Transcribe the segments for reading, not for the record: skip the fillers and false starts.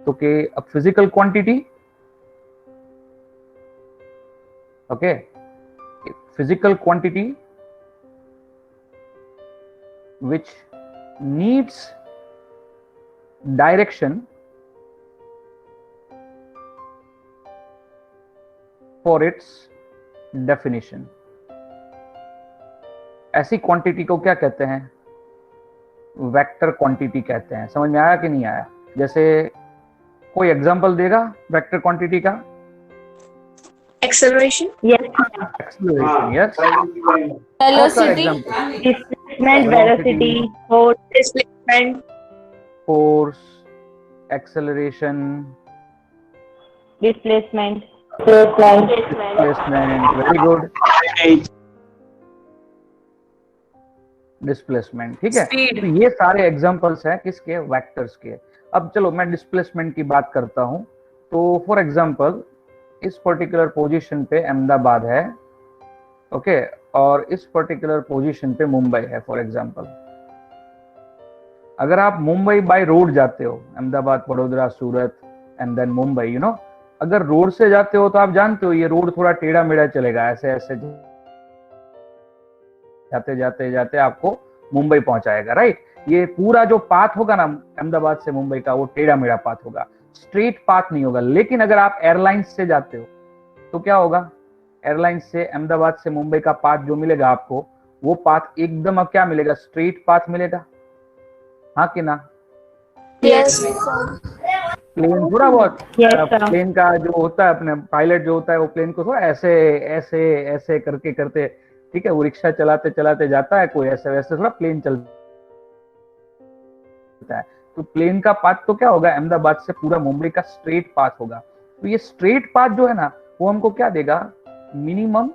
तो कि a physical quantity, okay, a physical quantity which needs direction for its definition. ऐसी quantity को क्या कहते हैं? वेक्टर क्वांटिटी कहते हैं। समझ में आया कि नहीं आया? जैसे कोई एग्जांपल देगा वेक्टर क्वांटिटी का? Acceleration. Yes. Acceleration, yes. Velocity. Displacement, velocity, force, Displacement. Force, acceleration, displacement. displacement, very good. Displacement, ठीक है। Speed. तो ये सारे एग्जांपल्स हैं किसके? वेक्टर्स के। अब चलो मैं डिस्प्लेसमेंट की बात करता हूं। तो फॉर एग्जांपल इस पर्टिकुलर पोजीशन पे अहमदाबाद है, ओके, और इस पर्टिकुलर पोजीशन पे मुंबई है फॉर एग्जांपल। अगर आप मुंबई बाय रोड जाते हो, Ahmedabad, Vadodara, Surat and then Mumbai, you know, अगर रोड से जाते हो तो आप जानते हो ये रोड थोड़ा टेढ़ा मेढ़ा चलेगा, ऐसे ऐसे जाते जाते जाते आपको मुंबई पहुंचाएगा, राइट। ये पूरा जो पाथ होगा ना अहमदाबाद से मुंबई का, वो टेढ़ा मेढ़ा पाथ होगा, स्ट्रेट पाथ नहीं होगा। लेकिन अगर आप एयरलाइंस से जाते हो तो क्या होगा? एयरलाइंस से अहमदाबाद से मुंबई का पाथ जो मिलेगा आपको, वो पाथ एकदम अब क्या मिलेगा? स्ट्रेट पाथ मिलेगा, हाँ कि ना? Yes. प्लेन थोड़ा बहुत, Yes, sir. प्लेन का जो होता है, अपने पायलट जो होता है, वो प्लेन को थोड़ा ऐसे ऐसे ऐसे करके करते, ठीक है, वो रिक्शा चलाते चलाते जाता है, कोई ऐसे वैसे थोड़ा प्लेन चलता है। तो प्लेन का पाथ तो क्या होगा? अहमदाबाद से पूरा मुंबई का स्ट्रेट पाथ होगा। तो ये स्ट्रेट पाथ जो है ना, वो हमको क्या देगा? Minimum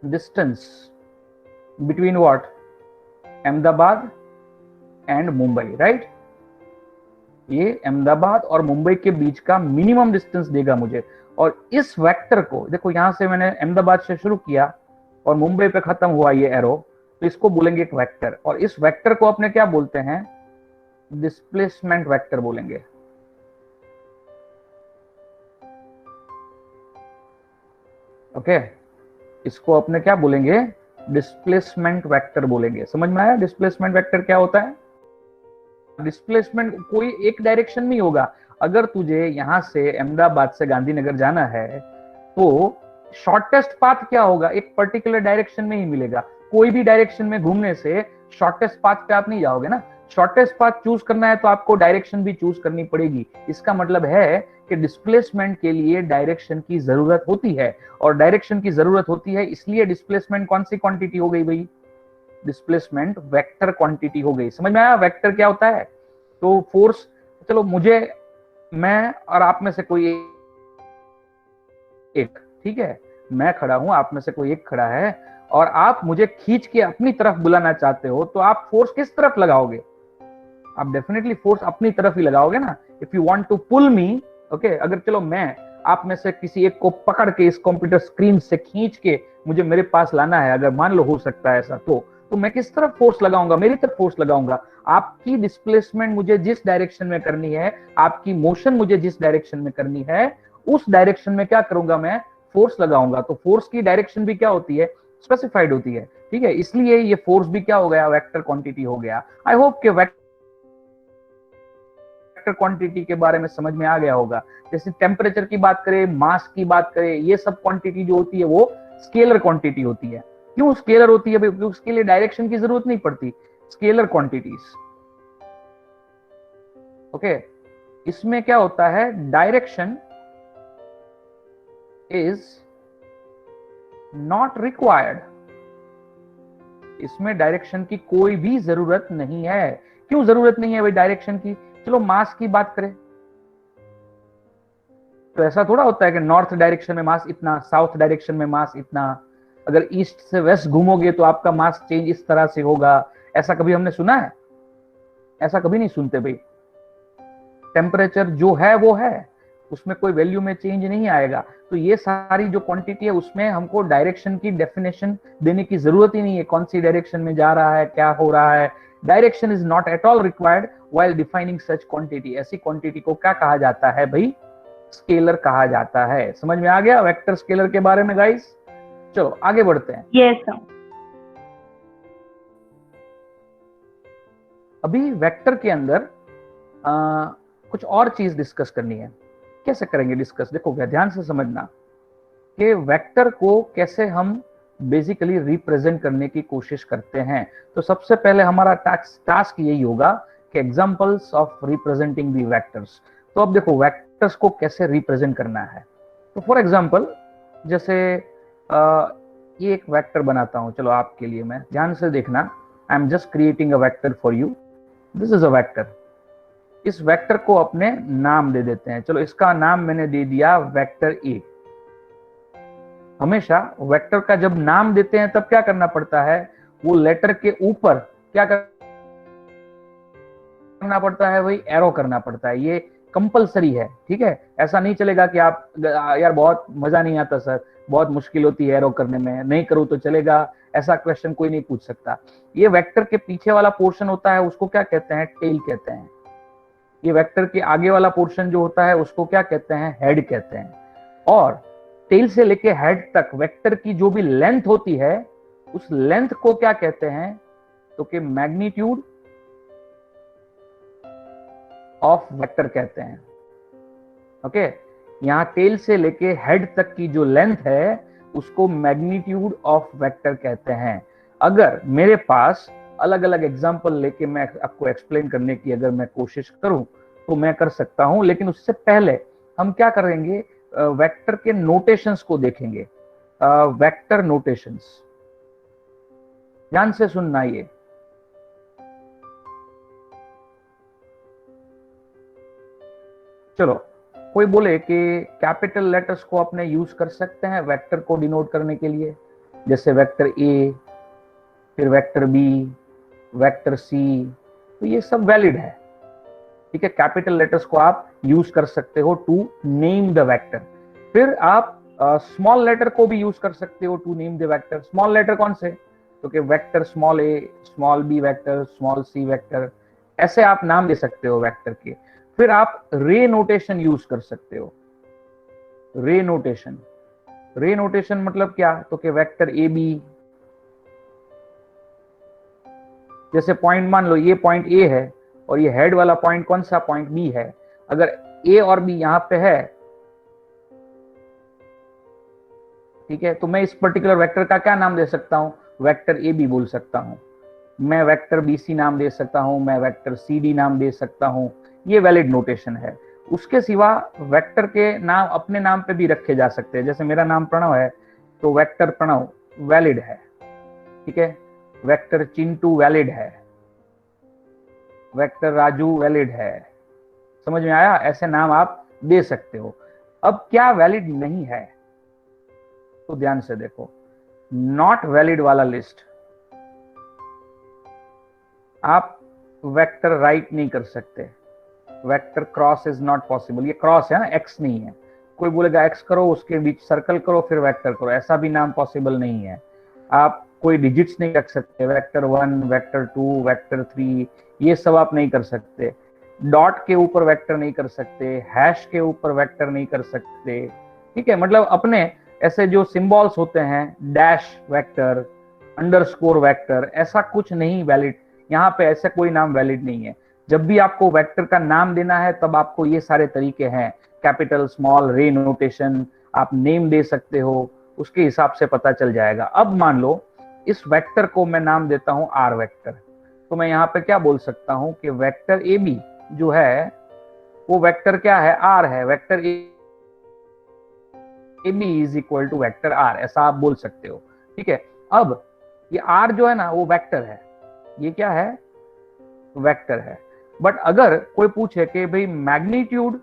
distance between what? Ahmedabad and Mumbai, right. ये अहमदाबाद और मुंबई के बीच का मिनिमम डिस्टेंस देगा मुझे। और इस वेक्टर को देखो, यहां से मैंने अहमदाबाद से शुरू किया और मुंबई पे खत्म हुआ ये एरो, तो इसको बोलेंगे एक वेक्टर। और इस वेक्टर को अपने क्या बोलते हैं? डिस्प्लेसमेंट वेक्टर बोलेंगे। ओके, इसको अपने क्या बोलेंगे? डिस्प्लेसमेंट वेक्टर बोलेंगे। समझ में आया डिस्प्लेसमेंट वेक्टर क्या होता है? डिस्प्लेसमेंट कोई एक डायरेक्शन में होगा। अगर तुझे यहां से अहमदाबाद से गांधीनगर जाना है तो शॉर्टेस्ट पाथ क्या होगा? एक पर्टिकुलर डायरेक्शन में ही मिलेगा। कोई भी डायरेक्शन में घूमने से शॉर्टेस्ट पाथ पे आप नहीं जाओगे ना। शॉर्टेस्ट पाथ चूज करना है तो आपको डायरेक्शन भी चूज करनी पड़ेगी। इसका मतलब है कि डिस्प्लेसमेंट के लिए डायरेक्शन की जरूरत होती है, और डायरेक्शन की जरूरत होती है, इसलिए डिस्प्लेसमेंट कौन सी क्वांटिटी हो गई भाई? डिस्प्लेसमेंट वेक्टर क्वांटिटी हो गई। समझ में आया वेक्टर क्या होता है? तो फोर्स, चलो मुझे, मैं और आप में से कोई एक, ठीक है, मैं खड़ा हूं, आप में से कोई एक खड़ा है, और आप मुझे खींच के अपनी तरफ बुलाना चाहते हो, तो आप फोर्स किस तरफ लगाओगे? आप डेफिनेटली फोर्स अपनी तरफ ही लगाओगे ना। If you want to pull me, okay, अगर चलो मैं आप में से किसी एक को पकड़ के इस कंप्यूटर स्क्रीन से खींच के मुझे मेरे पास लाना है, अगर मान लो हो सकता है ऐसा, तो मैं किस तरफ फोर्स लगाऊंगा? मेरी तरफ फोर्स लगाऊंगा। आपकी डिस्प्लेसमेंट मुझे जिस डायरेक्शन में करनी है, आपकी मोशन मुझे जिस डायरेक्शन में करनी है, उस डायरेक्शन में क्या करूंगा? मैं फोर्स लगाऊंगा। तो फोर्स की डायरेक्शन भी क्या होती है? स्पेसिफाइड होती है, ठीक है। इसलिए ये फोर्स भी क्या हो गया? वेक्टर क्वांटिटी हो गया। आई होप कि वेक्टर क्वांटिटी के बारे में समझ में आ गया होगा। जैसे टेम्परेचर की बात करें, मास की बात करें, ये सब क्वांटिटी जो होती है वो स्केलर क्वांटिटी होती है। क्यों स्केलर होती है? क्योंकि उसके लिए डायरेक्शन की जरूरत नहीं पड़ती। Scalar quantities, okay. इसमें क्या होता है? Direction is not required. इसमें डायरेक्शन की कोई भी जरूरत नहीं है। क्यों जरूरत नहीं है भाई डायरेक्शन की? चलो मास की बात करें तो ऐसा थोड़ा होता है कि नॉर्थ डायरेक्शन में मास इतना, साउथ डायरेक्शन में मास इतना। अगर ईस्ट से वेस्ट घूमोगे तो आपका मास चेंज इस तरह से होगा। ऐसा कभी हमने सुना है? ऐसा कभी नहीं सुनते भाई। टेम्परेचर जो है वो है, उसमें कोई वैल्यू में चेंज नहीं आएगा। तो ये सारी जो क्वांटिटी है उसमें हमको डायरेक्शन की डेफिनेशन देने की जरूरत ही नहीं है। कौन सी डायरेक्शन में जा रहा है, क्या हो रहा है, direction is not at all required while defining such quantity. ऐसी क्वांटिटी को क्या कहा जाता है भाई? स्केलर कहा जाता है। समझ में आ गया वेक्टर स्केलर के बारे में गाइस? चलो आगे बढ़ते हैं। Yes, sir. अभी वेक्टर के अंदर कुछ और चीज डिस्कस करनी है। कैसे करेंगे डिस्कस? देखो ध्यान से समझना कि वेक्टर को कैसे हम बेसिकली रिप्रेजेंट करने की कोशिश करते हैं। तो सबसे पहले हमारा टास्क यही होगा कि examples of representing the vectors. तो अब देखो वेक्टर्स को कैसे रिप्रेजेंट करना है। तो फॉर एग्जांपल जैसे ये एक वेक्टर बनाता हूं, चलो आपके लिए, मैं ध्यान से देखना, I am just creating a vector for you. This is a vector. इस वेक्टर को अपने नाम दे देते हैं। चलो इसका नाम मैंने दे दिया वेक्टर ए। हमेशा वेक्टर का जब नाम देते हैं तब क्या करना पड़ता है? वो लेटर के ऊपर क्या करना पड़ता है भाई? एरो करना पड़ता है। ये कंपलसरी है, ठीक है? ऐसा नहीं चलेगा कि आप यार बहुत मजा नहीं आता सर, बहुत मुश्किल होती है एरो करने में, नहीं करूं तो चलेगा, ऐसा क्वेश्चन कोई नहीं पूछ सकता। ये वेक्टर के पीछे वाला पोर्शन होता है उसको क्या कहते हैं? टेल कहते हैं। ये वेक्टर के आगे वाला पोर्शन जो होता है उसको क्या कहते हैं? हेड कहते हैं। और टेल से लेके हेड तक वेक्टर की जो भी लेंथ होती है उस लेंथ को क्या कहते हैं? तो कि मैग्नीट्यूड ऑफ वेक्टर कहते हैं। ओके, यहां टेल से लेके हेड तक की जो लेंथ है उसको मैग्नीट्यूड ऑफ वेक्टर कहते हैं। अगर मेरे पास अलग अलग एग्जाम्पल लेके मैं आपको एक्सप्लेन करने की अगर मैं कोशिश करूं तो मैं कर सकता हूं, लेकिन उससे पहले हम क्या करेंगे? वेक्टर के नोटेशंस को देखेंगे। वेक्टर नोटेशंस, ध्यान से सुनना। ये चलो कोई बोले कि कैपिटल लेटर्स को अपने यूज कर सकते हैं वेक्टर को डिनोट करने के लिए, जैसे वेक्टर ए, फिर वेक्टर बी, वेक्टर सी, तो ये सब वैलिड है, ठीक है? कैपिटल लेटर्स को आप यूज कर सकते हो टू नेम द वेक्टर। फिर आप स्मॉल लेटर को भी यूज कर सकते हो to name the vector. Small letter कौन से? तो कि vector small a, small b vector, small c vector, ऐसे आप नाम दे सकते हो वेक्टर के। फिर आप रे नोटेशन यूज कर सकते हो। रे नोटेशन, रे नोटेशन मतलब क्या? तो कि वेक्टर ए बी, जैसे पॉइंट मान लो ये पॉइंट ए है और ये हेड वाला पॉइंट कौन सा? पॉइंट बी है। अगर ए और बी यहां पे है, ठीक है, तो मैं इस पर्टिकुलर वेक्टर का क्या नाम दे सकता हूं? वेक्टर ए बी बोल सकता हूं। मैं वेक्टर बी सी नाम दे सकता हूं, मैं वेक्टर सी डी नाम दे सकता हूं। ये वैलिड नोटेशन है। उसके सिवा वेक्टर के नाम अपने नाम पे भी रखे जा सकते हैं। जैसे मेरा नाम प्रणव है तो वेक्टर प्रणव वैलिड है, ठीक है? वेक्टर चिंटू वैलिड है, वेक्टर राजू वैलिड है। समझ में आया? ऐसे नाम आप दे सकते हो। अब क्या वैलिड नहीं है? तो ध्यान से देखो, नॉट वैलिड वाला लिस्ट आप वेक्टर राइट नहीं कर सकते। Vector cross is not possible. ये क्रॉस है ना, एक्स नहीं है। कोई बोलेगा एक्स करो, उसके बीच सर्कल करो, फिर वेक्टर करो, ऐसा भी नाम पॉसिबल नहीं है। आप कोई डिजिट्स नहीं रख सकते, वेक्टर 1, वेक्टर 2, वेक्टर 3, ये सब आप नहीं कर सकते। डॉट के ऊपर वेक्टर नहीं कर सकते, हैश के ऊपर वेक्टर नहीं कर सकते, ठीक है? मतलब अपने ऐसे जो सिंबल्स होते हैं, डैश वेक्टर, अंडरस्कोर वेक्टर, ऐसा कुछ नहीं वैलिड। यहाँ पे ऐसा कोई नाम वैलिड नहीं है। जब भी आपको वेक्टर का नाम देना है तब आपको ये सारे तरीके हैं, कैपिटल, स्मॉल, रे नोटेशन, आप नेम दे सकते हो, उसके हिसाब से पता चल जाएगा। अब मान लो इस वेक्टर को मैं नाम देता हूं आर वेक्टर, तो मैं यहाँ पे क्या बोल सकता हूं कि वेक्टर ए बी जो है वो वेक्टर क्या है? आर है। Vector A B is equal to vector R, ऐसा आप बोल सकते हो, ठीक है? अब ये आर जो है ना वो वेक्टर है, ये क्या है? वेक्टर है। बट अगर कोई पूछे कि भाई मैग्नीट्यूड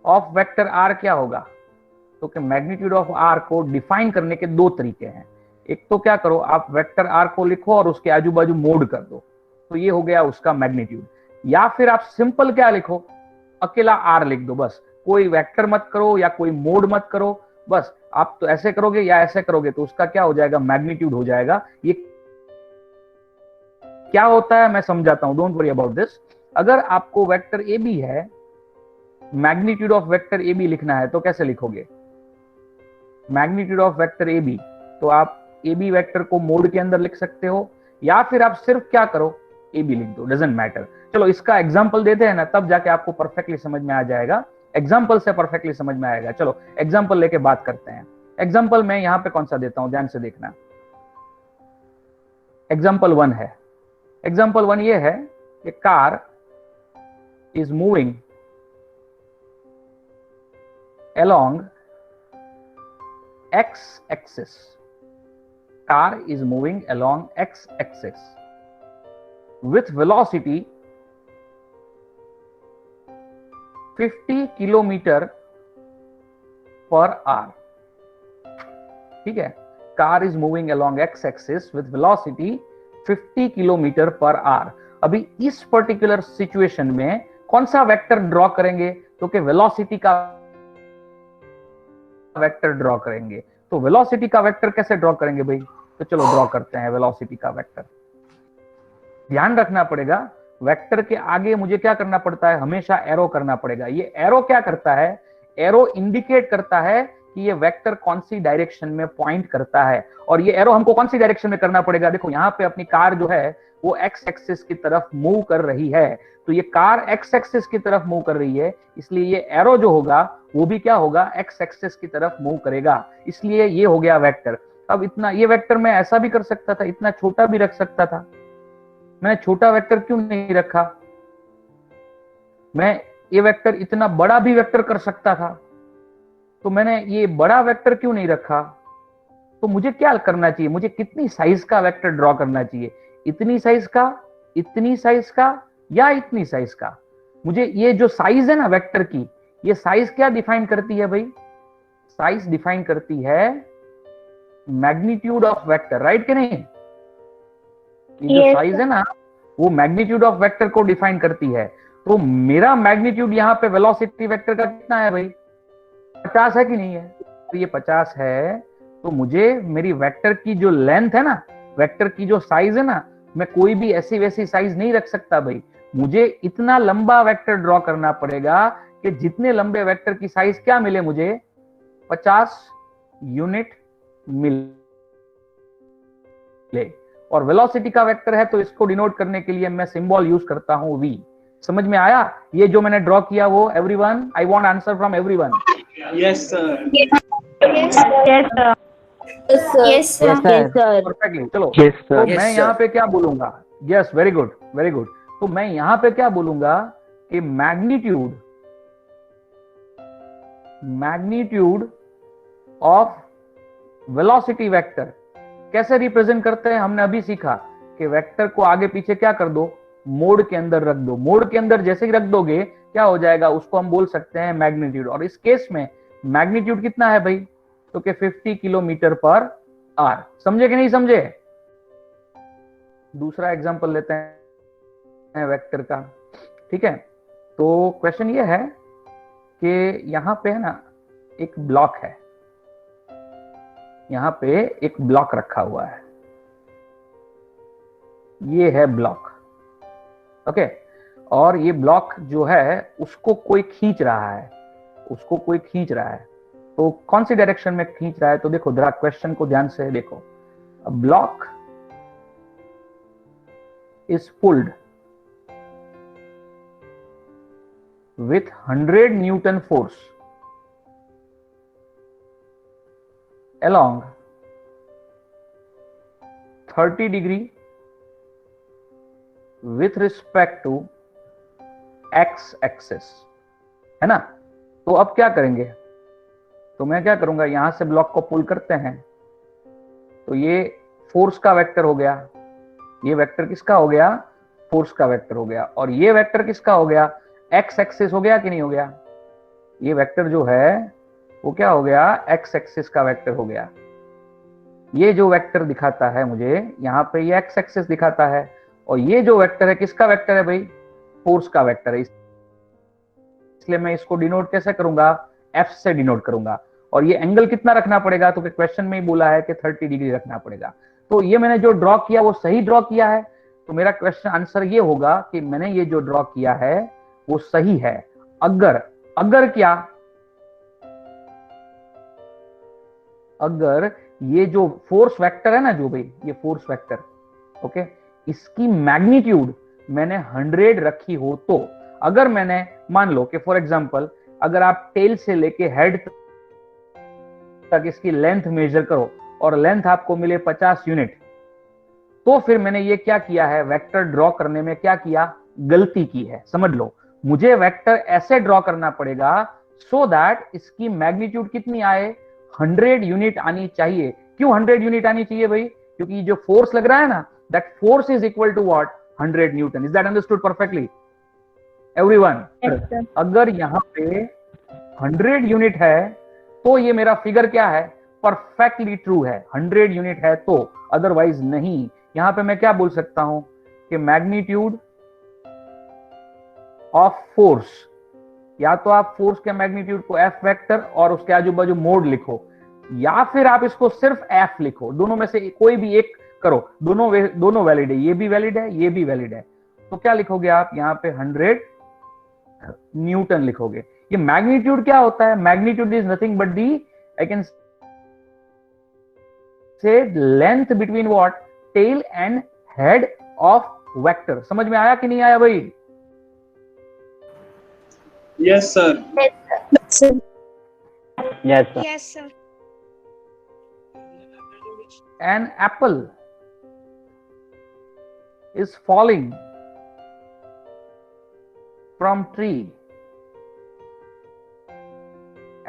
ऑफ वेक्टर आर क्या होगा, तो कि मैग्नीट्यूड ऑफ आर को डिफाइन करने के दो तरीके हैं। एक तो क्या करो, आप वेक्टर आर को लिखो और उसके आजू बाजू मोड कर दो, तो ये हो गया उसका मैग्नीट्यूड। या फिर आप सिंपल क्या लिखो, अकेला आर लिख दो, बस कोई वेक्टर मत करो या कोई मोड मत करो, बस आप तो ऐसे करोगे या ऐसे करोगे तो उसका क्या हो जाएगा? मैग्नीट्यूड हो जाएगा। ये क्या होता है मैं समझाता हूं, डोंट वरी अबाउट दिस। अगर आपको वेक्टर ए बी है, magnitude of vector A B लिखना है तो कैसे लिखोगे? Magnitude of vector A B, तो आप ए बी वेक्टर को मोड के अंदर लिख सकते हो, या फिर आप सिर्फ क्या करो, ए बी लिख दो, डजंट मैटर। चलो इसका एग्जाम्पल देते हैं ना, तब जाके आपको परफेक्टली समझ में आ जाएगा, एग्जाम्पल से परफेक्टली समझ में आएगा। चलो एग्जाम्पल लेके बात करते हैं। एग्जाम्पल मैं यहां पे कौन सा देता हूं, ध्यान से देखना। एग्जाम्पल 1 है, एग्जाम्पल 1 ये है कि car is moving along x axis. Car is moving along x axis with velocity 50 kilometre per hour. ठीक है, car is moving along x axis with velocity 50 kilometre per hour. अभी इस पर्टिकुलर सिचुएशन में कौन सा वेक्टर ड्रॉ करेंगे? तो कि वेलोसिटी का वेक्टर ड्रॉ करेंगे। तो वेलोसिटी का वेक्टर कैसे ड्रॉ करेंगे भाई? तो चलो ड्रॉ करते हैं वेलोसिटी का वेक्टर। ध्यान रखना पड़ेगा, वेक्टर के आगे मुझे क्या करना पड़ता है, हमेशा एरो करना पड़ेगा। ये एरो क्या करता है? एरो इंडिकेट करता है कि ये वेक्टर कौन सी डायरेक्शन में पॉइंट करता है, और ये एरो हमको कौन सी डायरेक्शन में करना पड़ेगा। देखो यहाँ पे अपनी कार जो है वो एक्स एक्सिस की तरफ मूव कर रही है, तो ये कार एक्स एक्सिस की तरफ मूव कर रही है, इसलिए ये एरो जो होगा वो भी क्या होगा, एक्स एक्सिस की तरफ मूव करेगा, इसलिए ये हो गया वेक्टर। अब इतना, ये वेक्टर मैं ऐसा भी कर सकता था, इतना छोटा भी रख सकता था। मैंने छोटा वेक्टर क्यों नहीं रखा? मैं ये वेक्टर इतना बड़ा भी वेक्टर कर सकता था, तो मैंने ये बड़ा वेक्टर क्यों नहीं रखा? तो मुझे क्या करना चाहिए, मुझे कितनी साइज का वेक्टर ड्रॉ करना चाहिए? इतनी साइज का, इतनी साइज का, या इतनी साइज का? मुझे ये जो साइज है ना वेक्टर की, ये साइज क्या डिफाइन करती है भाई? साइज डिफाइन करती है मैग्नीट्यूड ऑफ वेक्टर, राइट कि नहीं? ये जो साइज है ना वो मैग्नीट्यूड ऑफ वेक्टर को डिफाइन करती है। तो मेरा मैग्नीट्यूड यहाँ पे वेलोसिटी वेक्टर का कितना है भाई? 50 है कि नहीं है? तो ये 50 है, तो मुझे मेरी वेक्टर की जो लेंथ है ना, वेक्टर की जो साइज है ना, मैं कोई भी ऐसी वैसी साइज नहीं रख सकता भाई। मुझे इतना लंबा वेक्टर ड्रॉ करना पड़ेगा कि जितने लंबे वेक्टर की साइज क्या मिले, मुझे 50 यूनिट मिले। और वेलोसिटी का वेक्टर है तो इसको डिनोट करने के लिए मैं सिंबल यूज करता हूं v। समझ में आया? ये जो मैंने ड्रॉ किया वो, everyone, I want answer from everyone. Yes sir. Yes, sir. Perfectly. चलो तो मैं यहाँ पे क्या बोलूंगा? Yes, very good, very good. तो मैं यहाँ पे क्या बोलूंगा कि मैग्नीट्यूड ऑफ वेलोसिटी वेक्टर कैसे रिप्रेजेंट करते हैं? हमने अभी सीखा कि वेक्टर को आगे पीछे क्या कर दो, मोड के अंदर रख दो। मोड के अंदर जैसे ही रख दोगे क्या हो जाएगा, उसको हम बोल सकते हैं मैग्नीट्यूड। और इस केस में मैग्नीट्यूड कितना है भाई? तो कि 50 किलोमीटर पर आवर। समझे कि नहीं समझे? दूसरा एग्जांपल लेते हैं वेक्टर का। ठीक है, तो क्वेश्चन ये है कि यहां पे है ना एक ब्लॉक है, यहां पे एक ब्लॉक रखा हुआ है, ये है ब्लॉक। ओके, और ये ब्लॉक जो है उसको कोई खींच रहा है, उसको कोई खींच रहा है। तो कौन सी डायरेक्शन में खींच रहा है? तो देखो जरा क्वेश्चन को ध्यान से देखो। Block is pulled with 100 Newton force along 30 degree with respect to x axis, है ना? तो अब क्या करेंगे? तो मैं क्या करूंगा, यहां से ब्लॉक को पुल करते हैं, तो ये फोर्स का वेक्टर हो गया, ये वेक्टर किसका हो गया? फोर्स का वेक्टर हो गया। और ये वेक्टर किसका हो गया? एक्स एक्सिस हो गया कि नहीं हो गया? ये वेक्टर जो है वो क्या हो गया? एक्स एक्सिस का वेक्टर हो गया। ये जो वेक्टर दिखाता है मुझे यहाँ पे, ये एक्स एक्सिस दिखाता है, और ये जो वेक्टर है किसका वेक्टर है भाई? फोर्स का वेक्टर है। इसलिए मैं इसको डिनोट कैसे करूंगा? एफ से डिनोट करूंगा। और ये एंगल कितना रखना पड़ेगा? तो क्वेश्चन में ही बोला है कि 30 डिग्री रखना पड़ेगा। तो ये मैंने जो ड्रॉ किया वो सही ड्रॉ किया है। तो मेरा क्वेश्चन आंसर ये होगा कि मैंने ये जो ड्रॉ किया है वो सही है। अगर अगर क्या, अगर ये जो फोर्स वेक्टर है ना, जो भाई ये फोर्स वेक्टर, ओके, इसकी मैग्नीट्यूड मैंने 100 रखी हो, तो अगर मैंने मान लो कि फॉर एग्जांपल अगर आप टेल से लेके हेड तक इसकी लेंथ मेजर करो और लेंथ आपको मिले 50 यूनिट, तो फिर मैंने ये क्या किया है, वेक्टर ड्रॉ करने में क्या किया, गलती की है। समझ लो, मुझे वेक्टर ऐसे ड्रॉ करना पड़ेगा सो दैट इसकी मैग्नीट्यूड कितनी आए, 100 यूनिट आनी चाहिए। क्यों 100 यूनिट आनी चाहिए भाई? क्योंकि जो फोर्स लग रहा है ना, that force is equal to what, 100 newton. Is that understood perfectly everyone? अगर यहां पे 100 यूनिट है तो ये मेरा फिगर क्या है, परफेक्टली ट्रू है। 100 यूनिट है तो, अदरवाइज नहीं। यहां पे मैं क्या बोल सकता हूं कि मैग्नीट्यूड ऑफ फोर्स, या तो आप फोर्स के मैग्नीट्यूड को एफ वेक्टर और उसके आजू बाजू मोड लिखो, या फिर आप इसको सिर्फ एफ लिखो। दोनों में से कोई भी एक करो, दोनों वैलिड है। ये भी वैलिड है, ये भी वैलिड है। तो क्या लिखोगे आप यहां पे, 100 न्यूटन लिखोगे। ये मैग्नीट्यूड क्या होता है? Magnitude is nothing but the, I can say length between what, tail and head of vector. समझ में आया कि नहीं आया भाई? Yes, sir. Yes, sir. Yes, sir. An apple is falling from tree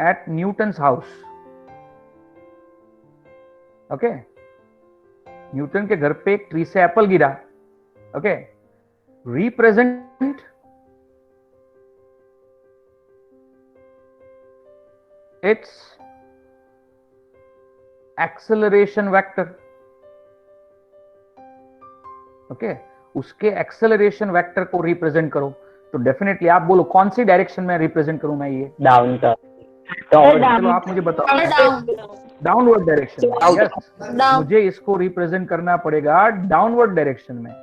at Newton's house. Okay? Newton के घर पे एक ट्री से एप्पल गिरा। Okay, represent it's acceleration vector. Okay, उसके एक्सेलरेशन वेक्टर को रिप्रेजेंट करो। तो डेफिनेटली आप बोलो कौन सी डायरेक्शन में रिप्रेजेंट करूं मैं ये? Down, sir. चलो आप मुझे बताओ। डाउनवर्ड डायरेक्शन में। Down. मुझे इसको रिप्रेजेंट करना पड़ेगा डाउनवर्ड डायरेक्शन में,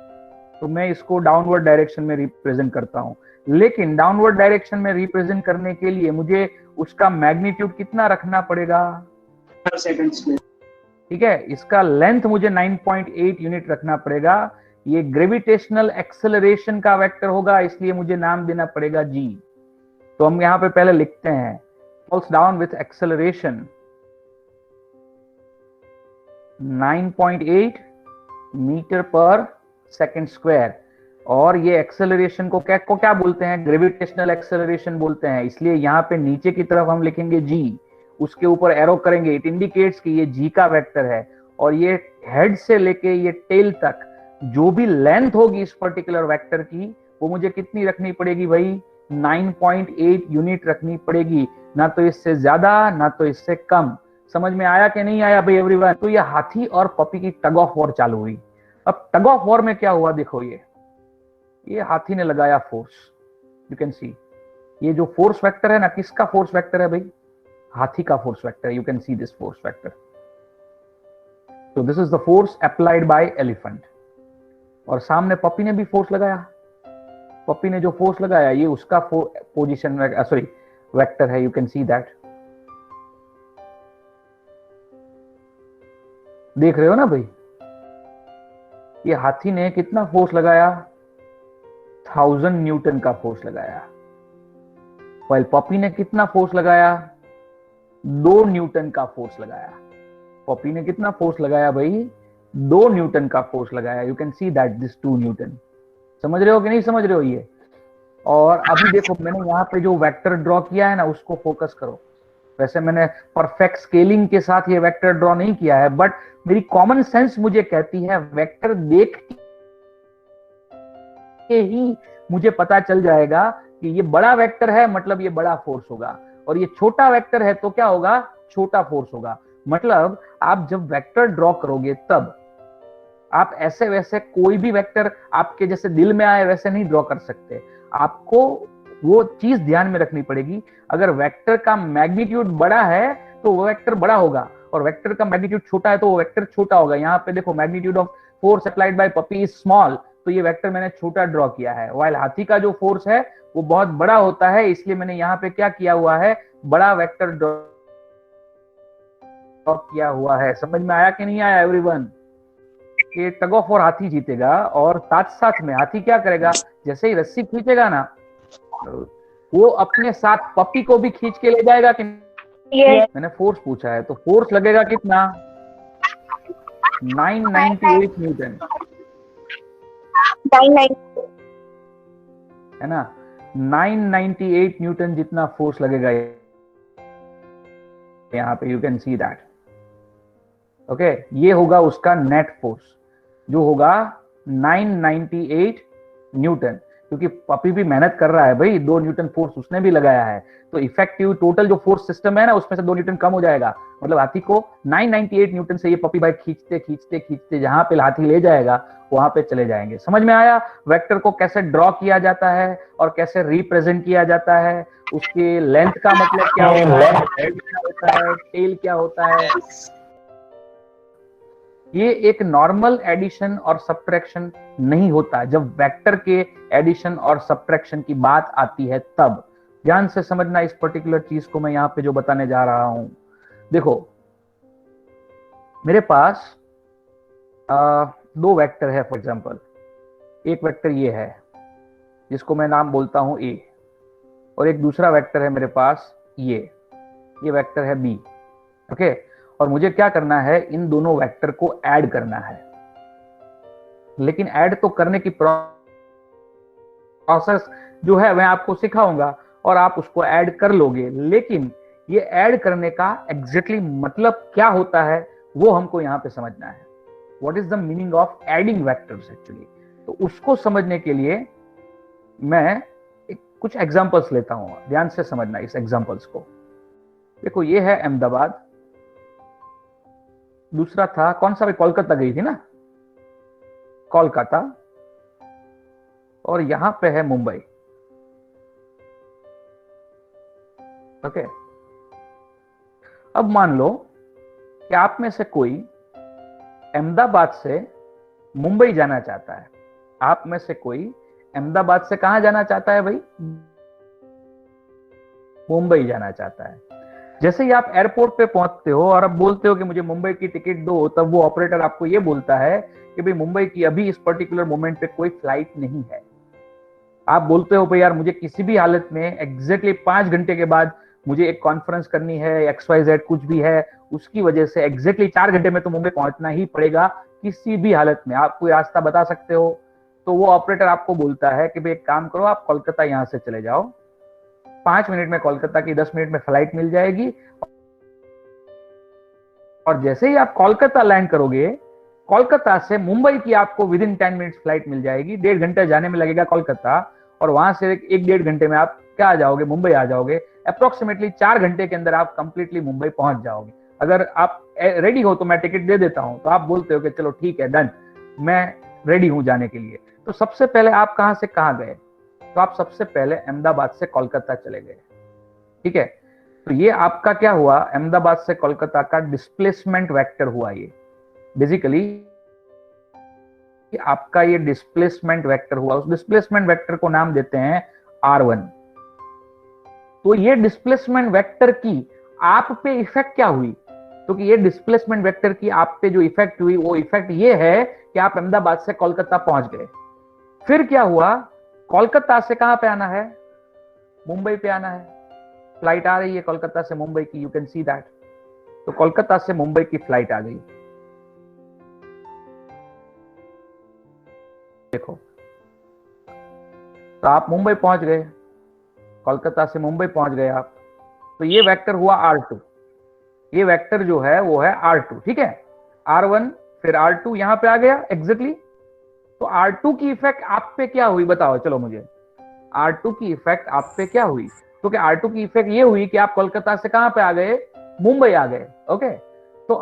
तो मैं इसको डाउनवर्ड डायरेक्शन में रिप्रेजेंट करता हूं। लेकिन डाउनवर्ड डायरेक्शन में रिप्रेजेंट करने के लिए मुझे उसका मैग्नीट्यूड कितना रखना पड़ेगा? Seconds में. ठीक है, इसका लेंथ मुझे 9.8 यूनिट रखना पड़ेगा। ये ग्रेविटेशनल एक्सेलरेशन का वेक्टर होगा, इसलिए मुझे नाम देना पड़ेगा जी। तो हम यहां पे पहले लिखते हैं falls down with acceleration 9.8 metre पर सेकंड स्क्वायर। और ये एक्सेलरेशन को क्या बोलते हैं? ग्रेविटेशनल एक्सेलरेशन बोलते हैं। इसलिए यहाँ पे नीचे की तरफ हम लिखेंगे जी, उसके ऊपर एरो करेंगे। इट इंडिकेट्स कि ये जी का वेक्टर है। और ये हेड से लेके ये टेल तक जो भी लेंथ होगी इस पर्टिकुलर वेक्टर की, वो मुझे कितनी रखनी पड़ेगी भाई? 9.8 यूनिट रखनी पड़ेगी, ना तो इससे ज्यादा ना तो इससे कम। समझ में आया कि नहीं आया भाई एवरीवन? तो ये हाथी और पपी की टग ऑफ वॉर चालू हुई। अब टग ऑफ वॉर में क्या हुआ देखो, ये हाथी ने लगाया फोर्स। यू कैन सी ये जो फोर्स वेक्टर है ना, किसका फोर्स वेक्टर है भाई? हाथी का force vector. You can see this force vector. तो this is the force applied by elephant. और सामने पपी ने भी फोर्स लगाया। पपी ने जो फोर्स लगाया ये उसका पोजीशन वेक्टर है। You can see that. देख रहे हो ना भाई? ये हाथी ने कितना फोर्स लगाया? 1000 न्यूटन का फोर्स लगाया। वाइल पपी ने कितना फोर्स लगाया? 2 न्यूटन का फोर्स लगाया। पपी ने कितना फोर्स लगाया भाई? 2 न्यूटन का फोर्स लगाया। You can see that this 2 Newton. समझ रहे हो कि नहीं समझ रहे हो ये? और अभी देखो मैंने यहाँ पे जो वेक्टर ड्रॉ किया है ना, उसको फोकस करो। वैसे मैंने परफेक्ट स्केलिंग के साथ ये वेक्टर ड्रॉ नहीं किया है, बट मेरी कॉमन सेंस मुझे कहती है वेक्टर देख के ही मुझे पता चल जाएगा कि ये बड़ा वेक्टर है, मतलब ये बड़ा फोर्स होगा, और ये छोटा वेक्टर है तो क्या होगा? छोटा फोर्स होगा। मतलब आप जब वेक्टर ड्रॉ करोगे तब आप ऐसे वैसे कोई भी वेक्टर आपके जैसे दिल में आए वैसे नहीं ड्रॉ कर सकते। आपको वो चीज ध्यान में रखनी पड़ेगी, अगर वेक्टर का मैग्नीट्यूड बड़ा है तो वो वेक्टर बड़ा होगा, और वेक्टर का मैग्नीट्यूड छोटा है तो वो वेक्टर छोटा होगा। यहाँ पे देखो magnitude of force applied bye puppy is small, तो ये वेक्टर मैंने छोटा ड्रॉ किया है, वाइल हाथी का जो फोर्स है वो बहुत बड़ा होता है, इसलिए मैंने यहाँ पे क्या किया हुआ है, बड़ा वेक्टर ड्रॉ किया हुआ है। समझ में आया कि नहीं आया एवरीवन? ये टग ऑफ वॉर हाथी जीतेगा, और साथ साथ में हाथी क्या करेगा, जैसे ही रस्सी खींचेगा ना, वो अपने साथ पपी को भी खींच के ले जाएगा कि Yes. मैंने फोर्स पूछा है, तो फोर्स लगेगा कितना, 998 न्यूटन, 9 है ना, 998 न्यूटन जितना फोर्स लगेगा यहाँ पे, you can see that. Okay, ये होगा उसका नेट फोर्स, जो होगा 998 न्यूटन, क्योंकि पपी भी मेहनत कर रहा है भाई, 2 न्यूटन फोर्स उसने भी लगाया है, तो इफेक्टिव टोटल जो फोर्स सिस्टम है ना, उसमें से 2 न्यूटन कम हो जाएगा, मतलब हाथी को 998 न्यूटन से ये पपी भाई खींचते खींचते खींचते जहां पे हाथी ले जाएगा वहां पे चले जाएंगे। समझ में आया वेक्टर को कैसे ड्रॉ किया जाता है और कैसे रिप्रेजेंट किया जाता है, उसके लेंथ का मतलब क्या होता है, हेड क्या होता है, टेल क्या होता है। ये एक नॉर्मल एडिशन और सब्ट्रैक्शन नहीं होता, जब वेक्टर के एडिशन और सब्ट्रैक्शन की बात आती है तब। ध्यान से समझना इस पर्टिकुलर चीज को मैं यहां पे जो बताने जा रहा हूं। देखो, मेरे पास 2 वेक्टर है फॉर एग्जांपल, एक वेक्टर ये है जिसको मैं नाम बोलता हूं ए, और एक दूसरा वेक्टर है मेरे पास ये वेक्टर है बी। ओके, और मुझे क्या करना है, इन दोनों वेक्टर को ऐड करना है, लेकिन ऐड तो करने की प्रोसेस जो है मैं आपको सिखाऊंगा और आप उसको ऐड कर लोगे, लेकिन ये ऐड करने का एग्जैक्टली मतलब क्या होता है वो हमको यहां पे समझना है। What is the meaning of adding vectors actually, तो उसको समझने के लिए मैं कुछ एग्जांपल्स लेता हूं, ध्यान से समझना इस एग्जांपल्स को। देखो, ये है अहमदाबाद, दूसरा था कौन सा, कोलकाता गई थी ना, कोलकाता, और यहां पे है मुंबई। ओके, अब मान लो कि आप में से कोई अहमदाबाद से मुंबई जाना चाहता है, आप में से कोई अहमदाबाद से कहां जाना चाहता है भाई, मुंबई जाना चाहता है। जैसे ही आप एयरपोर्ट पे पहुंचते हो और अब बोलते हो कि मुझे मुंबई की टिकट दो, तब वो ऑपरेटर आपको ये बोलता है कि भाई मुंबई की अभी इस पर्टिकुलर मोमेंट पे कोई फ्लाइट नहीं है। आप बोलते हो भाई यार मुझे किसी भी हालत में एग्जैक्टली 5 घंटे के बाद मुझे एक कॉन्फ्रेंस करनी है, XYZ कुछ भी है, उसकी वजह से एग्जैक्टली 4 घंटे में तो मुंबई पहुंचना ही पड़ेगा किसी भी हालत में, आप कोई रास्ता बता सकते हो। तो वो ऑपरेटर आपको बोलता है कि भाई एक काम करो, आप कोलकाता यहां से चले जाओ, 5 मिनट में कोलकाता की 10 मिनट में फ्लाइट मिल जाएगी, और जैसे ही आप कोलकाता लैंड करोगे, कोलकाता से मुंबई की आपको विद इन 10 मिनट्स फ्लाइट मिल जाएगी, 1.5 घंटा जाने में लगेगा कोलकाता, और वहां से 1-1.5 घंटे में आप क्या आ जाओगे, मुंबई आ जाओगे। अप्रोक्सीमेटली 4 घंटे के अंदर आप कंप्लीटली मुंबई पहुंच जाओगे। अगर आप रेडी हो तो मैं टिकट दे देता हूं, तो आप बोलते हो कि चलो ठीक है, डन, मैं रेडी हूं जाने के लिए। तो सबसे पहले आप कहां से कहां गए, तो आप सबसे पहले अहमदाबाद से कोलकाता चले गए, ठीक है। तो ये आपका क्या हुआ, अहमदाबाद से कोलकाता का डिस्प्लेसमेंट वेक्टर हुआ। ये बेसिकली आपका ये डिस्प्लेसमेंट वेक्टर हुआ, उस डिस्प्लेसमेंट वेक्टर को नाम देते हैं R1। तो ये डिस्प्लेसमेंट वेक्टर की आप पे इफेक्ट क्या हुई, तो कि ये डिस्प्लेसमेंट वेक्टर की आप पे जो इफेक्ट हुई, वो इफेक्ट ये है कि आप अहमदाबाद से कोलकाता पहुंच गए। फिर क्या हुआ, कोलकाता से कहां पे आना है, मुंबई पे आना है, फ्लाइट आ रही है कोलकाता से मुंबई की, यू कैन सी दैट। तो कोलकाता से मुंबई की फ्लाइट आ गई, देखो, तो आप मुंबई पहुंच गए, कोलकाता से मुंबई पहुंच गए आप। तो ये वेक्टर हुआ R2, ये वेक्टर जो है वो है R2, ठीक है। R1 फिर R2 यहां पे आ गया एग्जैक्टली। तो R2 की इफेक्ट आप पे क्या हुई बताओ, चलो मुझे, R2 की इफेक्ट आप पे क्या हुई, क्योंकि R2 की इफेक्ट ये हुई कि आप कोलकाता से कहां पे आ गए, मुंबई आ गए। ओके, तो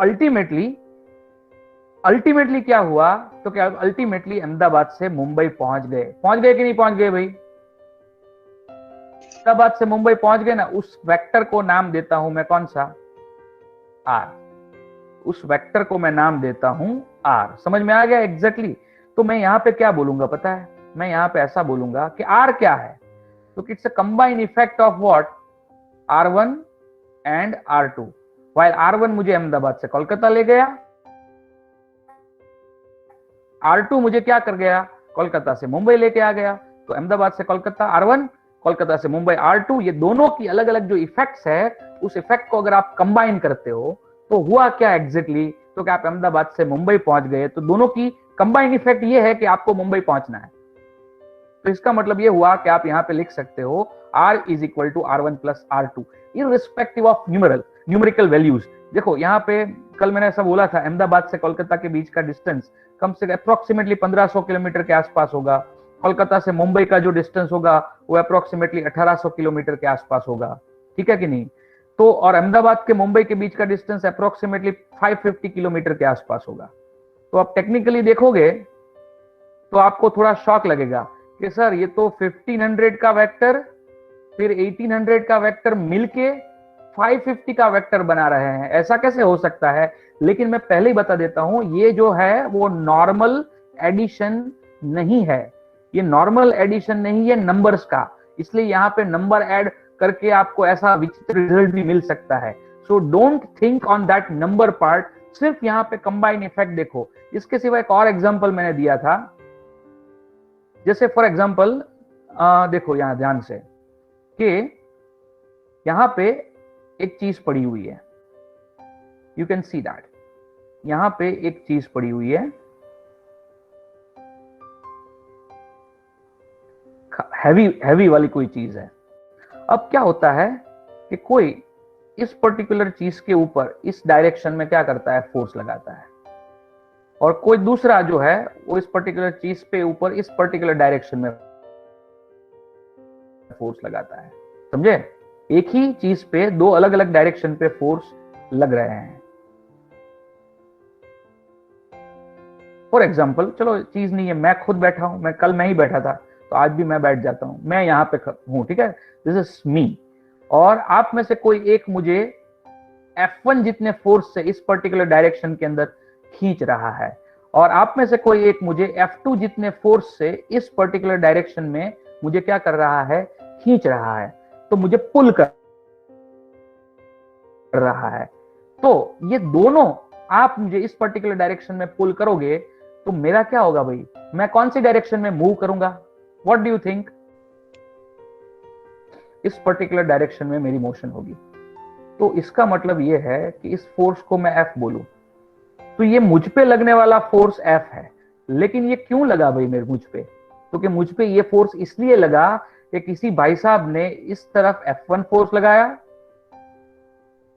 अल्टीमेटली क्या हुआ, तो क्या अल्टीमेटली अहमदाबाद से मुंबई पहुंच गए कि नहीं पहुंच गए भाई, अहमदाबाद से मुंबई पहुंच गए ना। उस वेक्टर को नाम देता हूं मैं कौन सा, R। उस वेक्टर को मैं नाम देता हूं R। समझ में आ गया एग्जैक्टली। तो मैं यहाँ पे क्या बोलूंगा पता है, मैं यहाँ पे ऐसा बोलूंगा कि आर क्या है, तो it's a combine effect of what, R1 and R2। While R1 मुझे अहमदाबाद से कोलकाता ले गया, R2 मुझे क्या कर गया, कोलकाता से मुंबई लेके आ गया। तो अहमदाबाद से कोलकाता R1, कोलकाता से मुंबई R2, ये दोनों की अलग अलग जो इफेक्ट्स है, उस इफेक्ट को अगर आप कंबाइन करते हो तो हुआ क्या एग्जैक्टली, तो क्या आप अहमदाबाद से मुंबई पहुंच गए, तो दोनों की कंबाइन इफेक्ट ये है कि आपको मुंबई पहुंचना है। तो इसका मतलब ये हुआ कि आप यहां पे लिख सकते हो R is equal to R1 plus R2 irrespective of numerical values. देखो यहाँ पे कल मैंने ऐसा बोला था, अहमदाबाद से कोलकाता के बीच का डिस्टेंस कम से कम अप्रोक्सीमेटली 1500 किलोमीटर के आसपास होगा। कोलकाता से मुंबई का जो डिस्टेंस होगा वो अप्रोक्सीमेटली 1800 किलोमीटर के आसपास होगा, ठीक है कि नहीं। तो और अहमदाबाद के मुंबई के बीच का डिस्टेंस अप्रोक्सीमेटली 550 किलोमीटर के आसपास होगा। तो आप टेक्निकली देखोगे तो आपको थोड़ा शॉक लगेगा कि सर ये तो 1500 का वेक्टर फिर 1800 का वेक्टर मिलके 550 का वेक्टर बना रहे हैं, ऐसा कैसे हो सकता है। लेकिन मैं पहले ही बता देता हूं, ये जो है वो नॉर्मल एडिशन नहीं है, ये नॉर्मल एडिशन नहीं है नंबर्स का, इसलिए यहां पे नंबर ऐड करके आपको ऐसा विचित्र रिजल्ट भी मिल सकता है। So don't think on that number part, सिर्फ यहां पे कंबाइन इफेक्ट देखो। इसके सिवा एक और एग्जांपल मैंने दिया था, जैसे फॉर एग्जांपल देखो यहां ध्यान से कि यहां पे एक चीज पड़ी हुई है, यू कैन सी दैट यहां पे एक चीज पड़ी हुई है, हैवी वाली कोई चीज है। अब क्या होता है कि कोई इस पर्टिकुलर चीज के ऊपर इस डायरेक्शन में क्या करता है, फोर्स लगाता है, और कोई दूसरा जो है वो इस पर्टिकुलर चीज पे ऊपर इस पर्टिकुलर डायरेक्शन में फोर्स लगाता है। समझे, एक ही चीज पे दो अलग अलग डायरेक्शन पे फोर्स लग रहे हैं। फॉर एग्जाम्पल, चलो चीज नहीं है, मैं खुद बैठा हूं, मैं ही बैठा था, तो आज भी मैं बैठ जाता हूं, मैं यहां पे हूं, ठीक है, दिस इज मी। और आप में से कोई एक मुझे F1 जितने फोर्स से इस पर्टिकुलर डायरेक्शन के अंदर खींच रहा है, और आप में से कोई एक मुझे F2 जितने फोर्स से इस पर्टिकुलर डायरेक्शन में मुझे क्या कर रहा है, खींच रहा है, तो मुझे पुल कर रहा है। तो ये दोनों आप मुझे इस पर्टिकुलर डायरेक्शन में पुल करोगे तो मेरा क्या होगा भाई, मैं कौन सी डायरेक्शन में मूव करूंगा, व्हाट डू यू थिंक, इस पर्टिकुलर डायरेक्शन में मेरी मोशन होगी। तो इसका मतलब यह है कि इस फोर्स को मैं F बोलूं, तो ये मुझ पे लगने वाला फोर्स F है। लेकिन ये क्यों लगा भाई मेरे मुझ पे, क्योंकि मुझ पे ये फोर्स इसलिए लगा कि किसी भाई साहब ने इस तरफ F1 फोर्स लगाया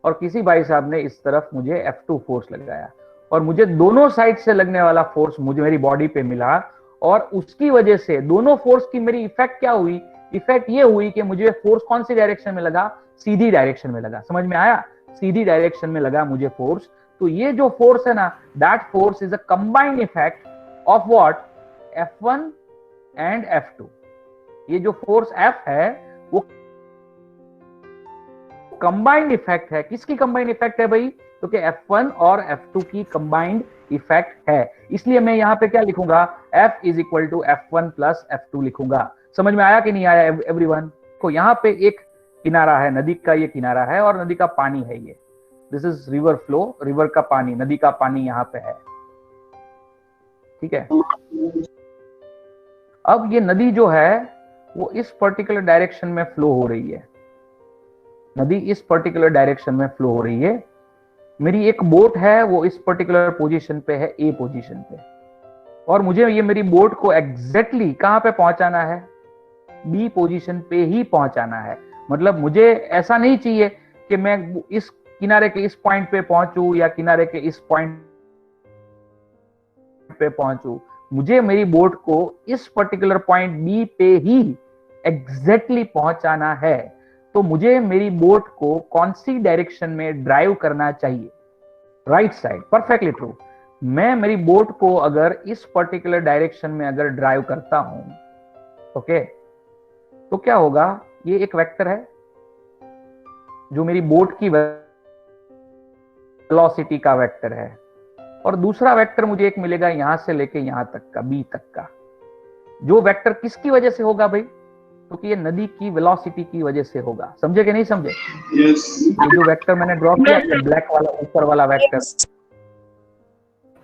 और किसी भाई साहब ने इस तरफ मुझे F2 फोर्स लगाया, और मुझे दोनों साइड से लगने वाला फोर्स मुझे मेरी बॉडी पे मिला, और उसकी वजह से दोनों फोर्स की मेरी इफेक्ट क्या हुई, इफेक्ट ये हुई कि मुझे फोर्स कौन सी डायरेक्शन में लगा, सीधी डायरेक्शन में लगा। समझ में आया, सीधी डायरेक्शन में लगा मुझे फोर्स। तो ये जो फोर्स है ना, that force is a combined effect of what, F1 and F2। ये जो फोर्स F है वो कंबाइंड इफेक्ट है। किसकी कंबाइंड इफेक्ट है भाई, क्योंकि F1 और F2 की कंबाइंड इफेक्ट है, इसलिए मैं यहां पे क्या लिखूंगा, F is equal to F1 plus F2 लिखूंगा। समझ में आया कि नहीं आया एवरीवन को। यहाँ पे एक किनारा है, नदी का ये किनारा है और नदी का पानी है, ये this is river flow, river का पानी, नदी का पानी यहाँ पे है, ठीक है। अब ये नदी जो है वो इस पर्टिकुलर डायरेक्शन में फ्लो हो रही है, नदी इस पर्टिकुलर डायरेक्शन में फ्लो हो रही है। मेरी एक बोट है वो इस पर्टिकुलर पोजीशन पे है, ए पोजीशन पे, और मुझे ये मेरी बोट को एग्जैक्टली कहां पे पहुंचाना है, बी पोजीशन पे ही पहुंचाना है। मतलब मुझे ऐसा नहीं चाहिए कि मैं इस किनारे के इस पॉइंट पे पहुंचूं या किनारे के इस पॉइंट पे पहुंचूं, मुझे मेरी बोट को इस पर्टिकुलर पॉइंट बी पे ही एग्जैक्टली पहुंचाना है। तो मुझे मेरी बोट को कौन सी डायरेक्शन में ड्राइव करना चाहिए, राइट साइड, परफेक्टली ट्रू। मैं मेरी बोट को अगर इस पर्टिकुलर डायरेक्शन में अगर ड्राइव करता हूं, ओके, तो क्या होगा, ये एक वेक्टर है जो मेरी बोट की वेलोसिटी का वेक्टर है, और दूसरा वेक्टर मुझे एक मिलेगा यहां से लेके यहां तक का, बी तक का। जो वेक्टर किसकी वजह से होगा भाई? क्योंकि ये नदी की वेलोसिटी की वजह से होगा। समझे कि नहीं समझे? Yes. ये जो वेक्टर मैंने ड्रॉ किया, ब्लैक वाला ऊपर वाला वेक्टर,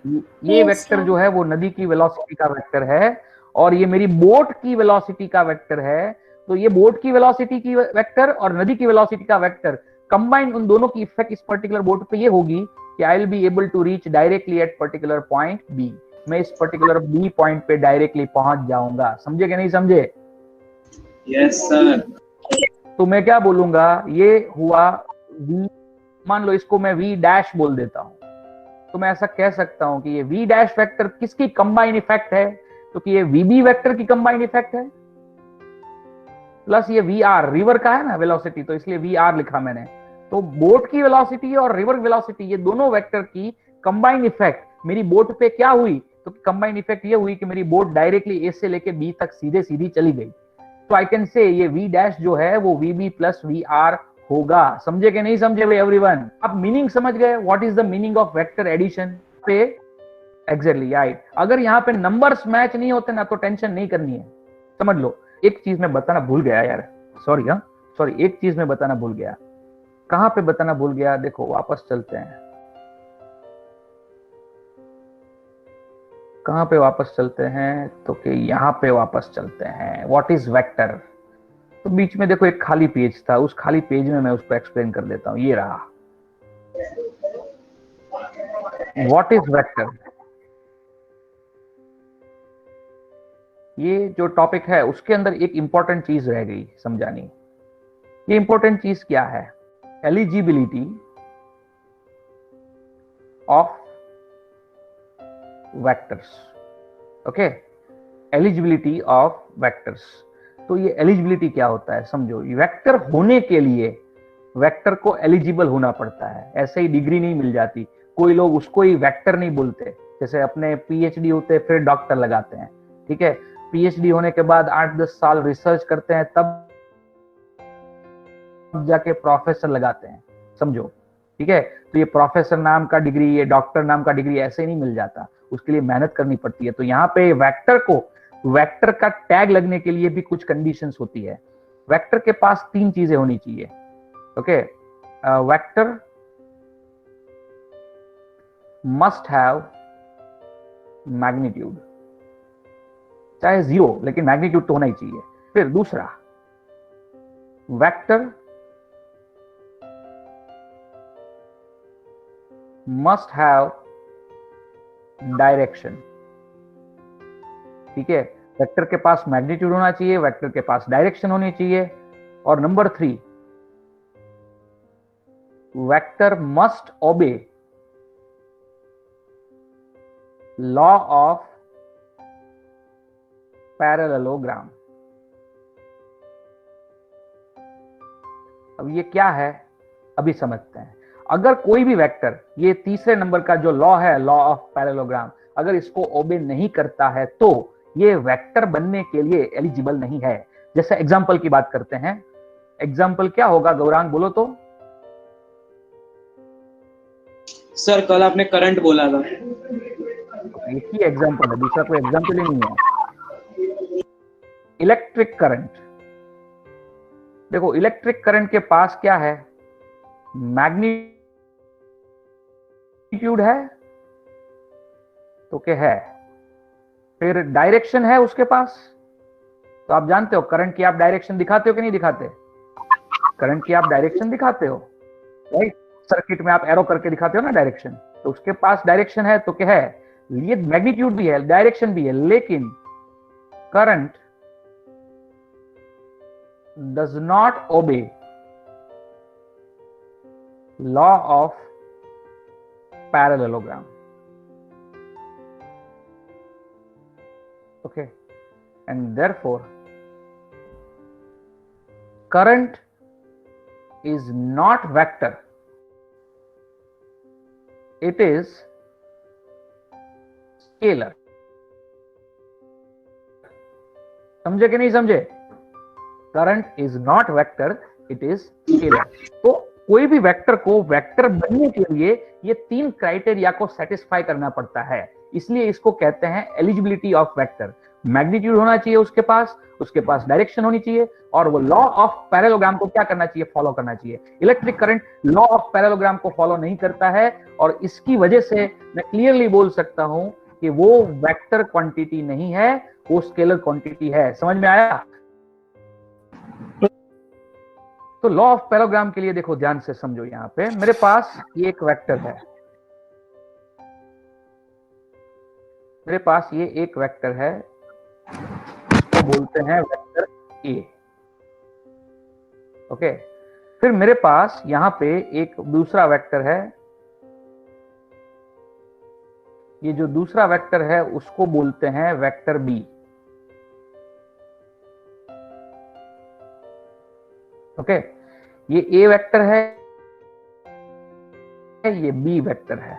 ये Yes, वेक्टर sir. जो है वो नदी की वेलोसिटी का वेक्टर है, और ये मेरी बोट की वेलोसिटी का वेक्टर है। तो ये बोट की वेलोसिटी की वेक्टर और नदी की वेलोसिटी का वेक्टर कंबाइन, उन दोनों की इफेक्ट इस पर्टिकुलर बोट पे ये होगी कि I will be able to reach directly at particular point B. मैं इस पर्टिकुलर बी पॉइंट पे डायरेक्टली पहुंच जाऊंगा। समझे कि नहीं समझे? Yes, sir. तो मैं क्या बोलूंगा, ये हुआ v, मान लो इसको मैं v डैश बोल देता हूं, तो मैं ऐसा कह सकता हूं कि ये v डैश वेक्टर किसकी कंबाइन इफेक्ट है? क्योंकि ये vb वेक्टर की कंबाइन इफेक्ट है, प्लस ये vr रिवर का है ना वेलोसिटी, तो इसलिए vr लिखा मैंने। तो बोट की वेलोसिटी और रिवर वेलोसिटी, ये दोनों वेक्टर की कंबाइन इफेक्ट मेरी बोट पे क्या हुई? तो कंबाइन इफेक्ट ये हुई कि मेरी बोट डायरेक्टली ए से लेके बी तक सीधे सीधी चली गई। तो आई कैन से ये v डैश जो है वो vb प्लस vr होगा। समझे कि नहीं समझे भाई एवरीवन? आप मीनिंग समझ गए? What is the meaning of vector addition पे? Exactly right. अगर यहाँ पे नंबर्स मैच नहीं होते ना तो टेंशन नहीं करनी है, समझ लो। एक चीज मैं बताना भूल गया यार, सॉरी, सॉरी, एक चीज मैं बताना भूल गया। कहां पे बताना भूल गया? देखो वापस चलते हैं, कहां पे वापस चलते हैं, तो कि यहां पे वापस चलते हैं। What is vector? तो बीच में देखो एक खाली पेज था, उस खाली पेज में मैं उसको एक्सप्लेन कर देता हूं। ये रहा, व्हाट इज वेक्टर। ये जो टॉपिक है उसके अंदर एक इंपॉर्टेंट चीज रह गई समझानी। ये इंपॉर्टेंट चीज क्या है? Eligibility of vectors. Okay, eligibility of vectors. तो ये एलिजिबिलिटी क्या होता है समझो। वेक्टर होने के लिए वेक्टर को एलिजिबल होना पड़ता है, ऐसे ही डिग्री नहीं मिल जाती। कोई लोग उसको ही वेक्टर नहीं बोलते, जैसे अपने पीएचडी होते फिर डॉक्टर लगाते हैं, ठीक है। पीएचडी होने के बाद 8-10 साल रिसर्च करते हैं, तब जाके प्रोफेसर लगाते हैं, समझो, ठीक है। तो ये प्रोफेसर नाम का डिग्री, ये डॉक्टर नाम का डिग्री ऐसे ही नहीं मिल जाता, उसके लिए मेहनत करनी पड़ती है। तो यहाँ पे वेक्टर को, वेक्टर का टैग लगने के लिए भी कुछ कंडीशंस होती है। वेक्टर के पास 3 चीजें होनी चाहिए। Okay, vector must have magnitude, चाहे 0 लेकिन मैग्नीट्यूड तो होना ही चाहिए। फिर दूसरा, वेक्टर मस्ट हैव डायरेक्शन, ठीक है। वेक्टर के पास मैग्नीट्यूड होना चाहिए, वेक्टर के पास डायरेक्शन होनी चाहिए। और नंबर 3, वेक्टर मस्ट ओबे लॉ ऑफ पैरेललोग्राम। अब ये क्या है अभी समझते हैं। अगर कोई भी वेक्टर, ये तीसरे नंबर का जो लॉ है, लॉ ऑफ पैरेललोग्राम, अगर इसको ओबे नहीं करता है तो ये वेक्टर बनने के लिए एलिजिबल नहीं है। जैसे एग्जांपल की बात करते हैं, एग्जांपल क्या होगा गौरांग, बोलो तो। सर कल आपने करंट बोला था। एक ही एग्जांपल है, दूसरा कोई एग्जांपल ही नहीं है। इलेक्ट्रिक करंट, देखो इलेक्ट्रिक करंट के पास क्या है? मैग्नीट्यूड है, तो क्या है? फिर डायरेक्शन है उसके पास। तो आप जानते हो करंट की आप डायरेक्शन दिखाते हो कि नहीं दिखाते? करंट की आप डायरेक्शन दिखाते हो, राइट। सर्किट में आप एरो करके दिखाते हो ना डायरेक्शन, तो उसके पास डायरेक्शन है, तो क्या है? ये मैग्नीट्यूड भी है, डायरेक्शन भी है, लेकिन current does not obey law of parallelogram. Okay, and therefore current is not vector, it is scalar। समझे कि नहीं समझे? Current is not vector, it is scalar. तो कोई भी वेक्टर को वेक्टर बनने के लिए ये 3 क्राइटेरिया को सेटिस्फाई करना पड़ता है, इसलिए इसको कहते हैं एलिजिबिलिटी ऑफ वेक्टर। मैग्नीट्यूड होना चाहिए उसके पास डायरेक्शन होनी चाहिए, और वो लॉ ऑफ पैरेललोग्राम को क्या करना चाहिए, फॉलो करना चाहिए। Electric current law of parallelogram को फॉलो नहीं करता है, और इसकी वजह से मैं क्लियरली बोल सकता हूं कि वो वेक्टर क्वांटिटी नहीं है, वो स्केलर क्वांटिटी है। समझ में आया? तो लॉ ऑफ पैरेललोग्राम के लिए देखो, ध्यान से समझो। यहां पे मेरे पास ये एक वेक्टर है, मेरे पास ये एक वेक्टर है, इसको बोलते हैं वेक्टर ए। ओके, फिर मेरे पास यहां पे एक दूसरा वेक्टर है, ये जो दूसरा वेक्टर है उसको बोलते हैं वेक्टर बी। ओके, ये ए वेक्टर है, ये बी वेक्टर है।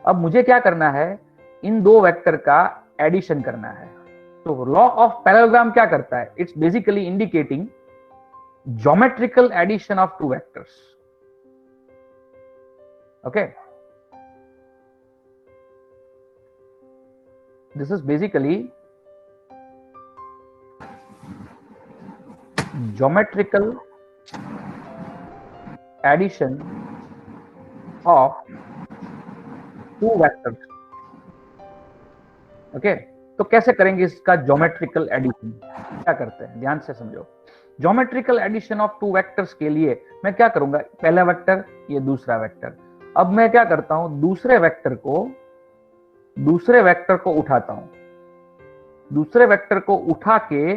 अब मुझे क्या करना है, इन दो वेक्टर का एडिशन करना है। तो लॉ ऑफ पैरेललोग्राम क्या करता है, it's basically indicating geometrical addition of two vectors. Okay, this is basically geometrical addition of two vectors. Okay, तो कैसे करेंगे इसका ज्योमेट्रिकल एडिशन, क्या करते हैं, ध्यान से समझो। Geometrical addition of two vectors के लिए मैं क्या करूंगा, पहला वेक्टर, ये दूसरा वेक्टर। अब मैं क्या करता हूं, दूसरे वेक्टर को उठाता हूं, दूसरे वेक्टर को उठा के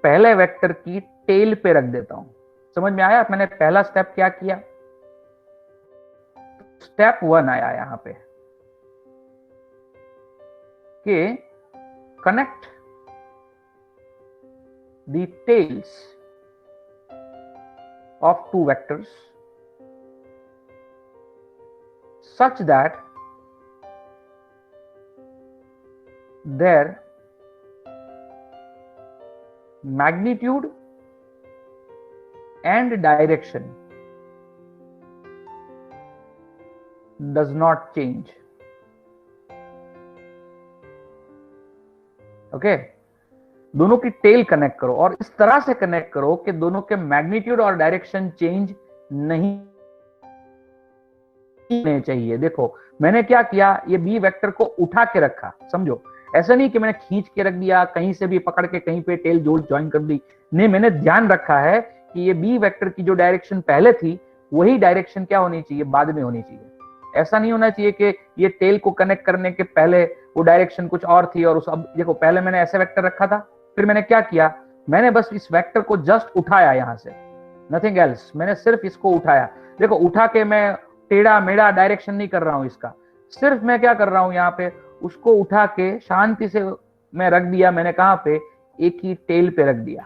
पहले वेक्टर की टेल पे रख देता हूं। समझ में आया? मैंने पहला स्टेप क्या किया, स्टेप 1 आया यहां पे कि connect the tails of two vectors such that their magnitude and direction does not change. Okay, दोनों की टेल कनेक्ट करो और इस तरह से कनेक्ट करो कि दोनों के मैग्नीट्यूड और डायरेक्शन चेंज नहीं होने चाहिए। देखो मैंने क्या किया, ये बी वेक्टर को उठा के रखा, समझो, ऐसा नहीं कि मैंने खींच के रख दिया, कहीं से भी पकड़ के कहीं पे टेल जोड़ ज्वाइन कर दी, नहीं, मैंने ध्यान रखा है कि ये बी वेक्टर की जो डायरेक्शन पहले थी वही डायरेक्शन क्या होनी चाहिए, बाद में होनी चाहिए। ऐसा नहीं होना चाहिए कि ये टेल को कनेक्ट करने के पहले वो डायरेक्शन कुछ और थी और उस, अब देखो पहले मैंने ऐसे वेक्टर रखा था, फिर मैंने क्या किया, मैंने बस इस वेक्टर को जस्ट उठाया यहां से, नथिंग एल्स, मैंने सिर्फ इसको उठाया। देखो उठा के मैं टेढ़ा मेढ़ा डायरेक्शन नहीं कर रहा हूं इसका, सिर्फ मैं क्या कर रहा हूं, यहाँ पे उसको उठा के शांति से मैं रख दिया। मैंने कहां पे, एक ही टेल पे रख दिया,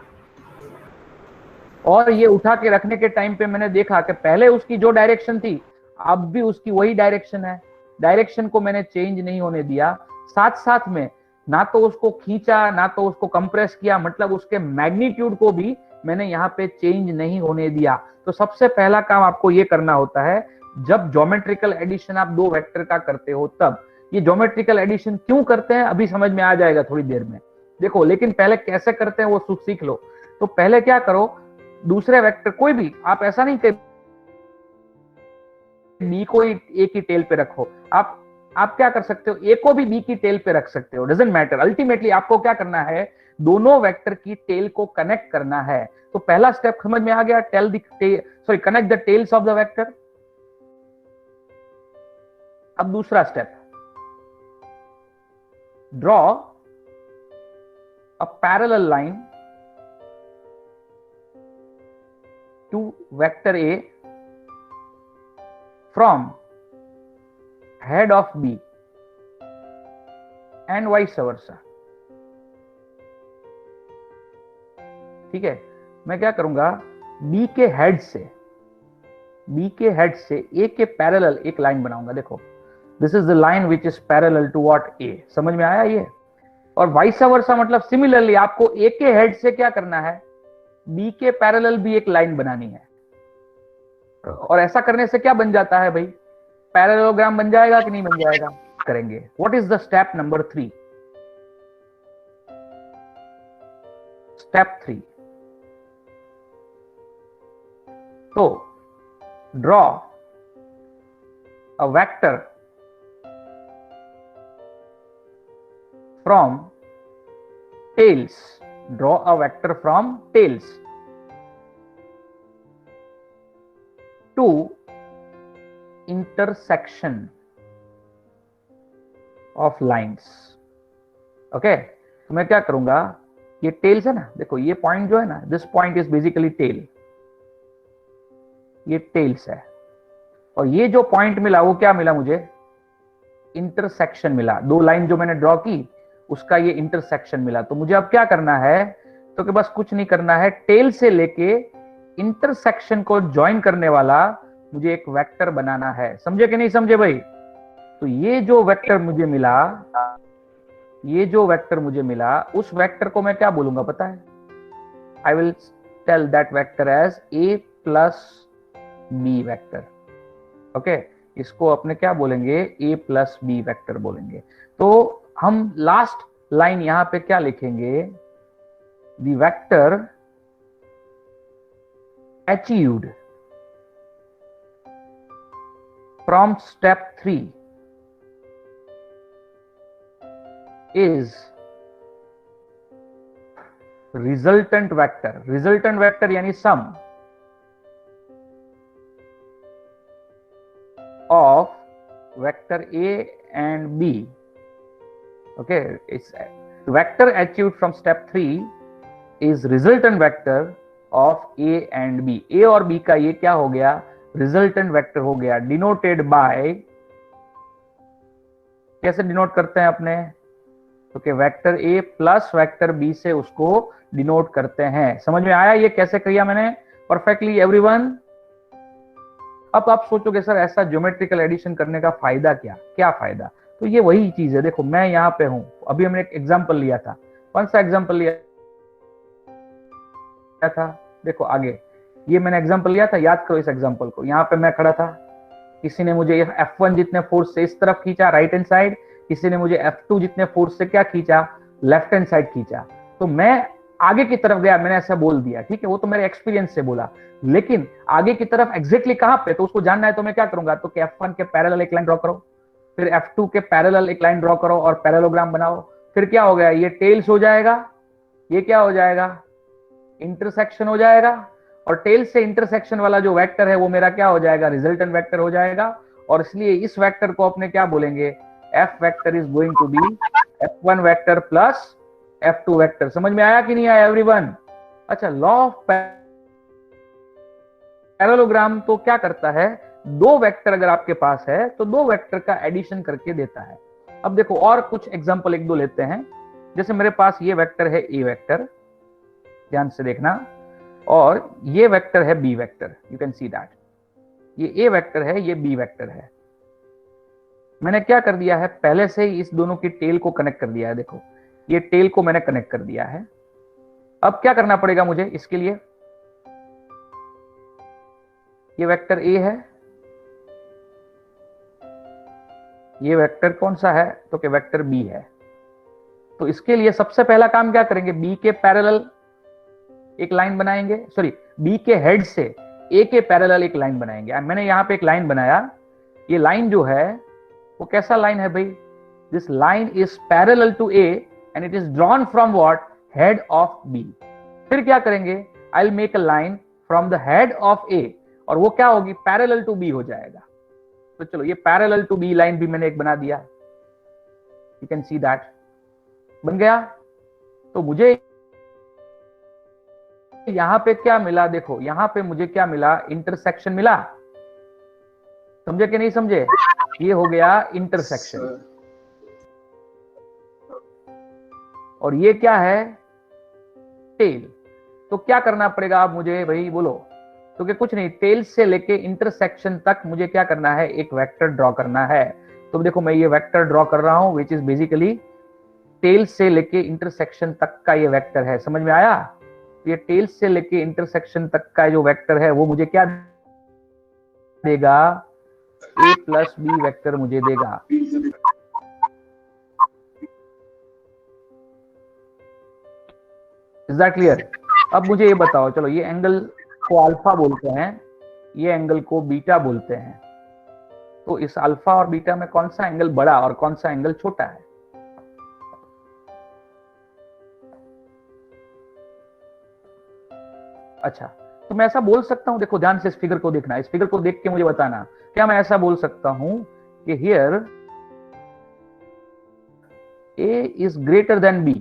और ये उठा के रखने के टाइम पे मैंने देखा कि पहले उसकी जो डायरेक्शन थी अब भी उसकी वही डायरेक्शन है, डायरेक्शन को मैंने चेंज नहीं होने दिया। साथ साथ में ना तो उसको खींचा ना तो उसको कंप्रेस किया, मतलब उसके मैग्नीट्यूड को भी मैंने यहाँ पे चेंज नहीं होने दिया। तो सबसे पहला काम आपको ये करना होता है, जब ज्योमेट्रिकल एडिशन आप दो वेक्टर का करते हो तब। ये ज्योमेट्रिकल एडिशन क्यों करते हैं अभी समझ में आ जाएगा थोड़ी देर में, देखो, लेकिन पहले कैसे करते हैं वो सीख लो। तो पहले क्या करो, दूसरे वेक्टर कोई भी, आप ऐसा नहीं कि बी को ए की टेल पे रखो, आप क्या कर सकते हो, ए को भी बी की टेल पे रख सकते हो, डजंट मैटर। अल्टीमेटली आपको क्या करना है, दोनों वेक्टर की टेल को कनेक्ट करना है। तो पहला स्टेप समझ में आ गया, connect the tails of the vector. अब दूसरा step, draw a parallel line to vector A from head of B and vice versa. ठीक है, मैं क्या करूंगा, बी के हेड से ए के पैरेलल एक लाइन बनाऊंगा। देखो, this is the line which is parallel to what A. समझ में आया ये? और वाइस वर्सा मतलब सिमिलरली आपको ए के हेड से क्या करना है, बी के पैरेलल भी एक लाइन बनानी है। और ऐसा करने से क्या बन जाता है भाई, पैरेललोग्राम बन जाएगा कि नहीं बन जाएगा? करेंगे। What is the step number 3? Step 3, तो draw a vector from tails, draw a vector from tails to intersection of lines. Okay, तो मैं क्या करूंगा, ये टेल्स है ना, देखो ये पॉइंट जो है ना, this point is basically tail, ये टेल्स है, और ये जो पॉइंट मिला वो क्या मिला मुझे, इंटरसेक्शन मिला। दो लाइन जो मैंने ड्रॉ की उसका ये इंटरसेक्शन मिला। तो मुझे अब क्या करना है, तो कि बस कुछ नहीं करना है, टेल से लेके इंटरसेक्शन को ज्वाइन करने वाला मुझे एक वेक्टर बनाना है। समझे कि नहीं समझे भाई? तो ये जो वेक्टर मुझे मिला, ये जो वेक्टर मुझे मिला, उस वेक्टर को मैं क्या बोलूंगा पता है? I will tell that vector as a plus B vector. Okay, इसको अपने क्या बोलेंगे, a प्लस बी वेक्टर बोलेंगे। तो हम लास्ट लाइन यहां पे क्या लिखेंगे, the vector achieved from step 3 is resultant vector. Resultant vector यानी sum of vector A and B. Okay, it's vector achieved from step 3 is resultant vector of A and B. A और B का ये क्या हो गया, resultant vector हो गया, denoted by, कैसे डिनोट करते हैं अपने, तो कि vector A plus vector B से उसको डिनोट करते हैं। समझ में आया ये कैसे किया मैंने परफेक्टली एवरीवन? अब आप सोचोगे सर ऐसा ज्योमेट्रिकल एडिशन करने का फायदा क्या, क्या फायदा? तो ये वही चीज है, देखो मैं यहां पे हूं, अभी हमने एक एग्जांपल लिया था, कौन सा एग्जांपल लिया था, देखो आगे ये मैंने एग्जांपल लिया था, याद करो इस एग्जांपल को। यहाँ पे मैं खड़ा था, किसी ने मुझे F1 जितने फोर्स से इस तरफ खींचा राइट हैंड साइड, किसी ने मुझे F2 जितने फोर्स से क्या खींचा, लेफ्ट हैंड साइड खींचा। तो मैं आगे की तरफ गया, मैंने ऐसा बोल दिया, ठीक है, वो तो मेरे एक्सपीरियंस से बोला, लेकिन आगे की तरफ एग्जैक्टली कहां पे, तो उसको जानना है, तो मैं क्या करूंगा, तो F1 के पैरेलल एक लाइन ड्रॉ करो, फिर F2 के पैरेलल एक लाइन ड्रॉ करो और पैरेललोग्राम बनाओ। फिर क्या हो गया, ये टेल्स हो जाएगा, ये क्या हो जाएगा, इंटरसेक्शन हो जाएगा, और टेल से इंटरसेक्शन वाला जो वेक्टर है वो मेरा क्या हो जाएगा, रिजल्टेंट वेक्टर हो जाएगा। और इसलिए इस वेक्टर को अपने क्या बोलेंगे, F vector is going to be F1 vector plus F2 vector. समझ में आया कि नहीं आया एवरीवन? अच्छा, लॉ ऑफ पैरेललोग्राम तो क्या करता है, दो वेक्टर अगर आपके पास है तो दो वेक्टर का एडिशन करके देता है। अब देखो और कुछ एग्जांपल एक दो लेते हैं, जैसे मेरे पास ये वेक्टर है ए वेक्टर, ध्यान से देखना, और ये वेक्टर है B vector, you can see that, ये ए वेक्टर है, ये बी वेक्टर है। मैंने क्या कर दिया है, पहले से ही इस दोनों की टेल को कनेक्ट कर दिया है, देखो ये टेल को मैंने कनेक्ट कर दिया है। अब क्या करना पड़ेगा मुझे इसके लिए, ये वेक्टर ए है, ये वेक्टर कौन सा है, तो कि वेक्टर बी है। तो इसके लिए सबसे पहला काम क्या करेंगे, बी के पैरेलल एक लाइन बनाएंगे, सॉरी बी के हेड से ए के पैरेलल एक लाइन बनाएंगे। मैंने यहां पे एक लाइन बनाया, ये लाइन जो है वो कैसा लाइन है भाई, this line is parallel to A and it is drawn from what, head of B. फिर क्या करेंगे, I will make a line from the head of A, और वो क्या होगी, पैरेलल टू बी हो जाएगा। तो चलो ये पैरेलल टू बी लाइन भी मैंने एक बना दिया, यू कैन सी दैट, बन गया। तो मुझे यहां पे क्या मिला, देखो यहां पे मुझे क्या मिला, इंटरसेक्शन मिला। समझे कि नहीं समझे, ये हो गया इंटरसेक्शन। और ये क्या है, टेल। तो क्या करना पड़ेगा अब मुझे भाई बोलो, तो कि कुछ नहीं, टेल से लेके इंटरसेक्शन तक मुझे क्या करना है, एक वेक्टर ड्रॉ करना है। तो देखो मैं ये वेक्टर ड्रॉ कर रहा हूं, विच इज बेसिकली टेल से लेके इंटरसेक्शन तक का ये वेक्टर है। समझ में आया, ये टेल से लेके इंटरसेक्शन तक का जो वेक्टर है वो मुझे क्या देगा, a प्लस बी वेक्टर मुझे देगा। Is that clear? अब मुझे ये बताओ, चलो ये एंगल को अल्फा बोलते हैं, ये एंगल को बीटा बोलते हैं, तो इस अल्फा और बीटा में कौन सा एंगल बड़ा और कौन सा एंगल छोटा है? अच्छा, तो मैं ऐसा बोल सकता हूं, देखो ध्यान से इस फिगर को देखना, इस फिगर को देख के मुझे बताना, क्या मैं ऐसा बोल सकता हूं कि here a is greater than b?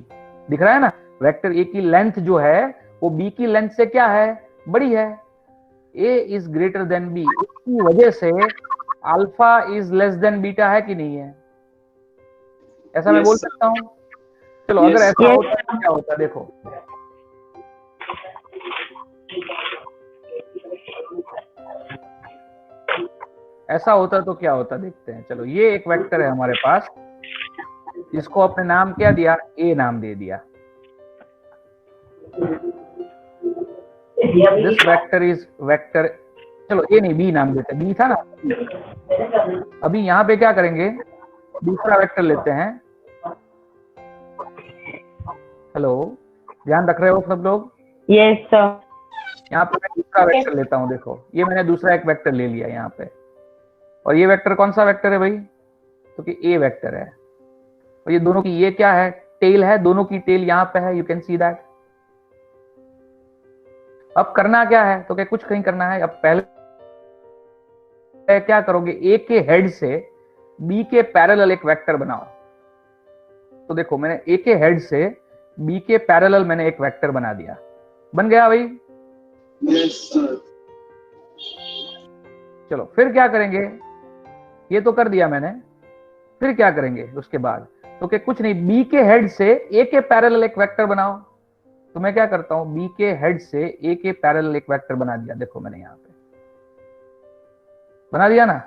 दिख रहा है ना, वेक्टर a की लेंथ जो है वो b की लेंथ से क्या है, बड़ी है। a is greater than b, इसकी वजह से alpha is less than beta है कि नहीं है? ऐसा मैं बोल सकता हूं? चलो अगर ऐसा होता तो क्या होता, देखो ऐसा होता तो क्या होता, देखते हैं। चलो ये एक वेक्टर है हमारे पास, इसको अपने नाम क्या दिया, a नाम दे दिया। दिस वेक्टर इज वेक्टर, चलो a नहीं b नाम देते, b था ना। अभी यहाँ पे क्या करेंगे, दूसरा वेक्टर लेते हैं। हेलो, ध्यान रख रहे हो सब लोग? Yes sir. यहाँ पे मैं दूसरा वेक्टर लेता हूँ, देखो ये मैंने दूसरा एक वेक्टर ले लिया यहाँ पे, और ये वेक्टर कौन सा वेक्टर है भाई, तो कि a वेक्टर है, और ये दोनों की ये क्या है, टेल है, दोनों की टेल यहाँ पे है, यू कैन सी दैट। अब करना क्या है, तो क्या कुछ नहीं करना है, अब पहले क्या करोगे, a के हेड से b के पैरेलल एक वेक्टर बनाओ। तो देखो मैंने a के हेड से b के पैरेलल मैंने एक वेक्टर बना दिया, बन गया भाई? Yes sir. चलो फिर क्या करेंगे, ये तो कर दिया मैंने, फिर क्या करेंगे उसके बाद, तो क्या कुछ नहीं, b के हेड से a के पैरेलल एक वेक्टर बनाओ। तो मैं क्या करता हूं, b के हेड से a के पैरेलल एक वेक्टर बना दिया, देखो मैंने यहाँ पे बना दिया ना।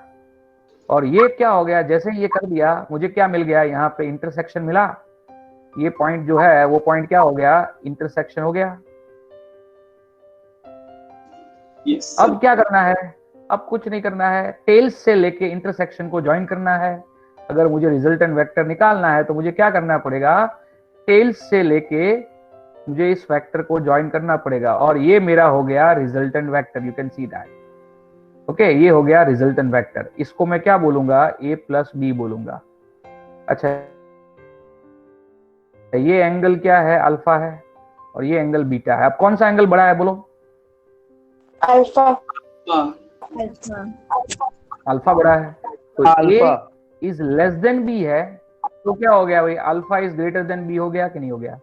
और ये क्या हो गया, जैसे ये कर दिया मुझे क्या मिल गया, यहाँ पे इंटरसेक्शन मिला, ये पॉइंट जो है वो पॉइंट क्या हो गया, इंटरसेक्शन हो गया। यस अब क्या करना है, अब कुछ नहीं करना है, टेल्स से लेके इंटरसेक्शन को ज्वाइन करना है। अगर मुझे रिजल्टेंट वेक्टर निकालना है तो मुझे क्या करना पड़ेगा, टेल्स से लेके मुझे इस वेक्टर को ज्वाइन करना पड़ेगा, और ये मेरा हो गया resultant vector, you can see that. Okay, ये हो गया रिजल्टेंट वेक्टर, इसको मैं क्या बोलूंगा, a प्लस बी बोलूंगा। अच्छा, ये एंगल क्या है, अल्फा है, और ये एंगल बीटा है। अब कौन सा एंगल बड़ा है, बोलो? अल्फा। अल्फा बड़ा है, तो a is less than b है, तो क्या हो गया भाई, alpha is greater than b हो गया कि नहीं हो गया?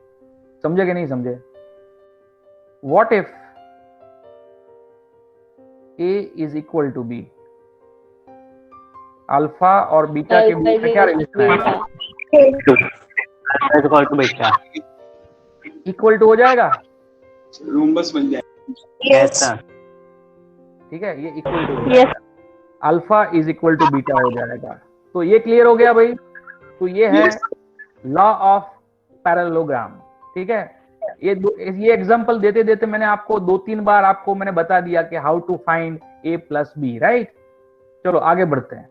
समझे कि नहीं समझे? What if a is equal to b, alpha और बीटा के बीच में क्या रिलेशन है, इक्वल टू हो जाएगा, रोम्बस बन जाए। यस ठीक है, ये इक्वल टू हो जाएगा, alpha is equal to beta हो जाएगा। तो ये क्लियर हो गया भाई, तो ये है लॉ ऑफ पैरेललोग्राम। ठीक है, ये एग्जांपल देते देते मैंने आपको 2-3 बार आपको मैंने बता दिया कि how to find a plus B, right? चलो आगे बढ़ते हैं।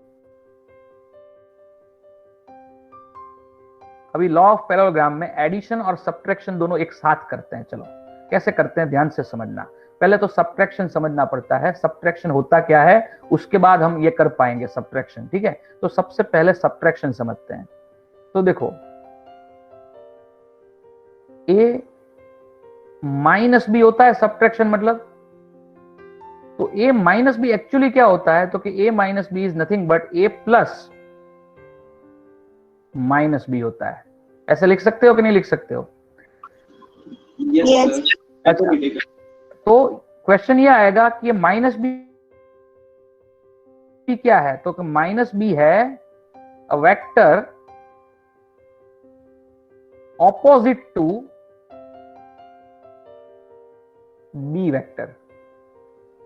अभी लॉ ऑफ पैरेललोग्राम में एडिशन और सब्ट्रैक्शन दोनों एक साथ करते हैं। चलो कैसे करते हैं, ध्यान से समझना। पहले तो सब्ट्रैक्शन समझना पड़ता है, सब्ट्रैक्शन होता क्या है, उसके बाद हम ये कर पाएंगे सब्ट्रैक्शन। ठीक है, तो सबसे पहले सब्ट्रैक्शन समझते हैं। तो देखो a माइनस बी होता है सब्ट्रैक्शन मतलब, तो a माइनस बी एक्चुअली क्या होता है, तो कि a minus B is nothing but a plus minus B होता है। ऐसे लिख सकते हो कि नहीं लिख सकते हो? Yes sir. अच्छा, तो क्वेश्चन ये आएगा कि ये माइनस बी क्या है, तो माइनस बी है a vector opposite to B vector.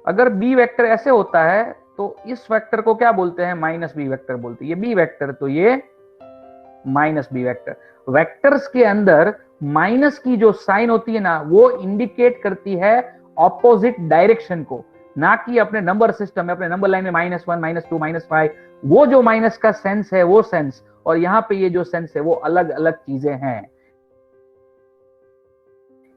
अगर बी वेक्टर ऐसे होता है तो इस वेक्टर को क्या बोलते हैं, माइनस बी वेक्टर बोलते हैं। ये बी वेक्टर तो ये माइनस बी वेक्टर। वेक्टर्स के अंदर माइनस की जो साइन होती है ना, वो इंडिकेट करती है ऑपोजिट डायरेक्शन को। ना कि अपने नंबर सिस्टम में, अपने नंबर लाइन में -1, -2, -5, वो जो माइनस का सेंस है वो सेंस, और यहाँ पे ये जो सेंस है वो अलग अलग चीजें हैं।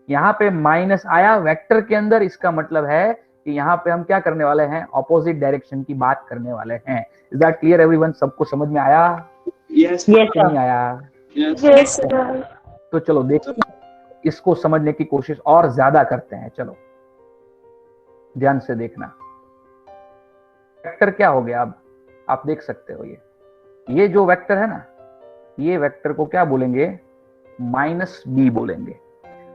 यहाँ पे माइनस आया वेक्टर के अंदर, इसका मतलब है कि यहाँ पे हम क्या करने वाले हैं, ऑपोजिट डायरेक्शन की बात करने वाले हैं। Is that clear everyone? सबको समझ में आया? Yes. Yes, नहीं sir. आया? Yes. Yes, sir. तो चलो देखिए, इसको समझने की कोशिश और ज्यादा करते हैं। चलो ध्यान से देखना। वेक्टर क्या हो गया? अब आप देख सकते हो, ये जो वेक्टर है ना, ये वेक्टर को क्या बोलेंगे? -b बोलेंगे।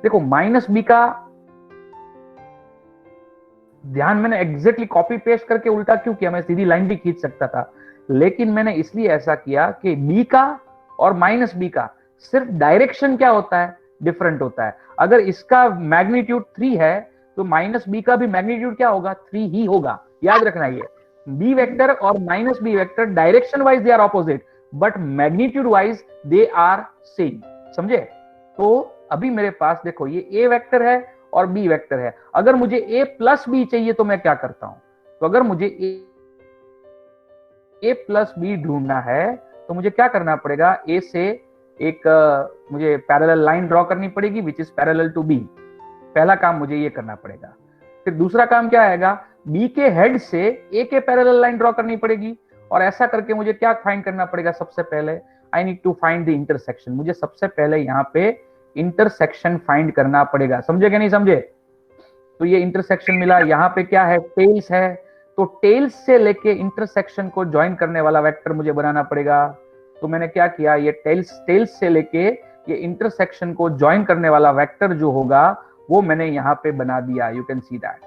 देखो -b का ध्यान मैंने एग्जैक्टली कॉपी पेस्ट करके उल्टा क्यों किया? मैं सीधी लाइन भी खींच सकता था, लेकिन मैंने इसलिए ऐसा किया कि b का और -b का सिर्फ डायरेक्शन क्या होता है, डिफरेंट होता है। अगर इसका मैग्नीट्यूड 3 है तो -b का भी मैग्नीट्यूड क्या होगा? 3 ही होगा। याद रखना, ये b वेक्टर और -b vector direction wise they are opposite, but magnitude wise they are same. समझे? तो अभी मेरे पास देखो, ये a वेक्टर है और b वेक्टर है। अगर मुझे a प्लस b चाहिए तो मैं क्या करता हूं? तो अगर मुझे a प्लस b ढूंढना है तो मुझे क्या करना पड़ेगा? a से एक मुझे पैरेलल लाइन ड्रॉ करनी पड़ेगी which is parallel to b। पहला काम मुझे ये करना पड़ेगा। फिर दूसरा काम क्या आएगा? b के हेड से a के पैरेलल लाइन ड्रॉ करनी पड़ेगी, और ऐसा करके मुझे क्या फाइंड करना पड़ेगा? सबसे पहले I need to find the intersection. मुझे सबसे पहले यहाँ पे इंटरसेक्शन फाइंड करना पड़ेगा। समझे कि नहीं समझे? तो ये इंटरसेक्शन मिला। यहाँ पे क्या है? टेल्स है। तो टेल्स से लेके इंटरसेक्शन को ज्वाइन करने वाला वेक्टर मुझे बनाना पड़ेगा। तो मैंने क्या किया? ये टेल्स से लेके ये इंटरसेक्शन को ज्वाइन करने वाला वेक्टर जो होगा वो मैंने यहाँ पे बना दिया। You can see that.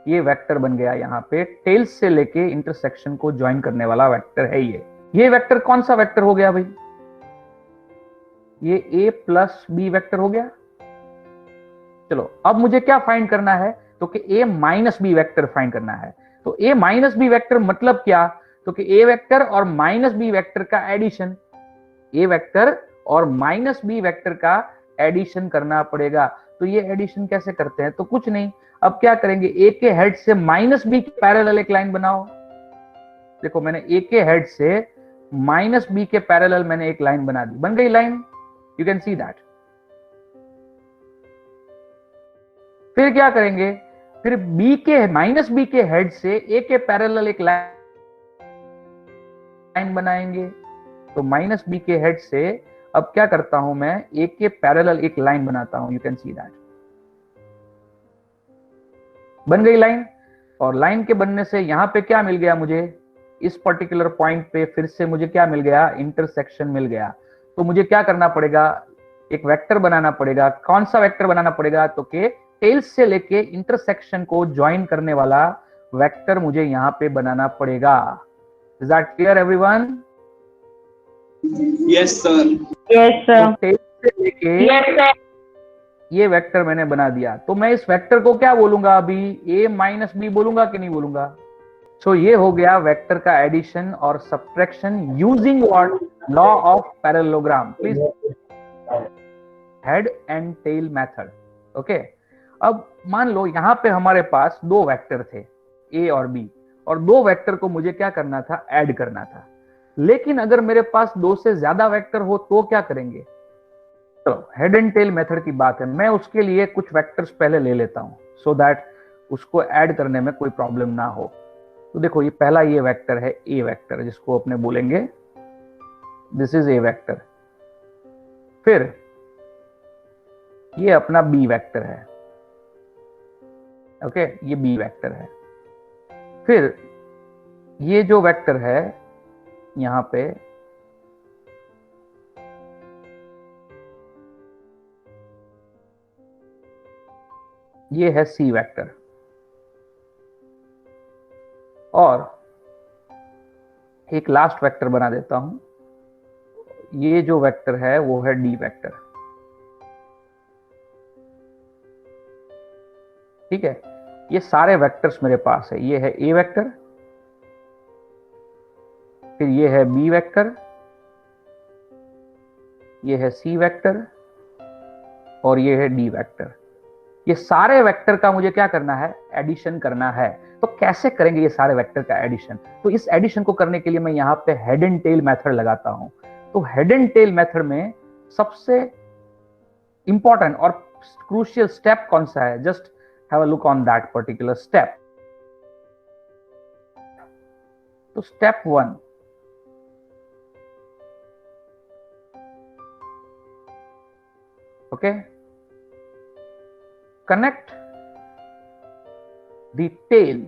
ये वेक्टर बन गया यहाँ पे, टेल्स से लेके इंटरसेक्शन को ज्वाइन करने वाला वेक्टर है ये वेक्टर कौन सा वेक्टर हो गया भाई? ये a प्लस b वेक्टर हो गया। चलो अब मुझे क्या फाइंड करना है? तो कि a minus b vector find करना है। तो a माइनस b वेक्टर मतलब क्या? तो कि a वेक्टर और माइनस b वेक्टर का एडिशन, a वेक्टर और माइनस b वेक्टर का एडिशन करना पड़ेगा। तो ये एडिशन कैसे करते हैं? तो कुछ नहीं, अब क्या करेंगे? a के हेड से माइनस b के पैरेलल एक लाइन बनाओ। देखो मैंने a के हेड से माइनस b के पैरेलल मैंने एक लाइन बना दी, बन गई line. You can see that. फिर क्या करेंगे? फिर b के माइनस b के हेड से a के पैरेलल एक लाइन बनाएंगे। तो माइनस b के हेड से अब क्या करता हूं मैं? a के पैरेलल एक लाइन बनाता हूं। यू कैन सी दैट, बन गई लाइन। और लाइन के बनने से यहां पे क्या मिल गया मुझे? इस पर्टिकुलर पॉइंट पे फिर से मुझे क्या मिल गया? इंटरसेक्शन मिल गया। तो मुझे क्या करना पड़ेगा? एक वेक्टर बनाना पड़ेगा। कौन सा वेक्टर बनाना पड़ेगा? तो के टेल्स से लेके इंटरसेक्शन को ज्वाइन करने वाला वेक्टर मुझे यहां पे बनाना पड़ेगा। Is that clear everyone? Yes, sir. Yes, sir. तो टेल्स से लेके Yes, sir. ये वेक्टर मैंने बना दिया। तो मैं इस वेक्टर को क्या बोलूंगा अभी? a माइनस बी बोलूंगा कि नहीं बोलूंगा? सो ये हो गया वेक्टर का एडिशन और subtraction using what? Law of parallelogram. Please, head and tail method. Okay, अब मान लो यहां पे हमारे पास दो वेक्टर थे a और b, और दो वेक्टर को मुझे क्या करना था? ऐड करना था। लेकिन अगर मेरे पास दो से ज्यादा वेक्टर हो तो क्या करेंगे? तो हेड एंड टेल मेथड की बात है। मैं उसके लिए कुछ वेक्टर्स पहले ले लेता हूं सो दैट उसको ऐड करने में कोई प्रॉब्लम ना हो। तो देखो ये पहला ये वेक्टर है ए वेक्टर, जिसको अपने बोलेंगे दिस इज ए वेक्टर। फिर ये अपना बी वेक्टर है। ओके, ये बी वेक्टर है। फिर ये जो वेक्टर है यहां पे, ये है सी वेक्टर। और एक लास्ट वेक्टर बना देता हूं। ये जो वेक्टर है वो है डी वेक्टर। ठीक है, ये सारे वेक्टर्स मेरे पास है। ये है ए वेक्टर, फिर ये है बी वेक्टर, ये है सी वेक्टर, और ये है डी वेक्टर। ये सारे वेक्टर का मुझे क्या करना है, एडिशन करना है। तो कैसे करेंगे ये सारे वेक्टर का एडिशन? तो इस एडिशन को करने के लिए मैं यहाँ पे हेड एंड टेल मेथड लगाता हूं। तो हेड एंड टेल मेथड में सबसे इंपॉर्टेंट और क्रूशियल स्टेप कौन सा है? Just have a look on that particular step. तो step 1, okay, connect the tail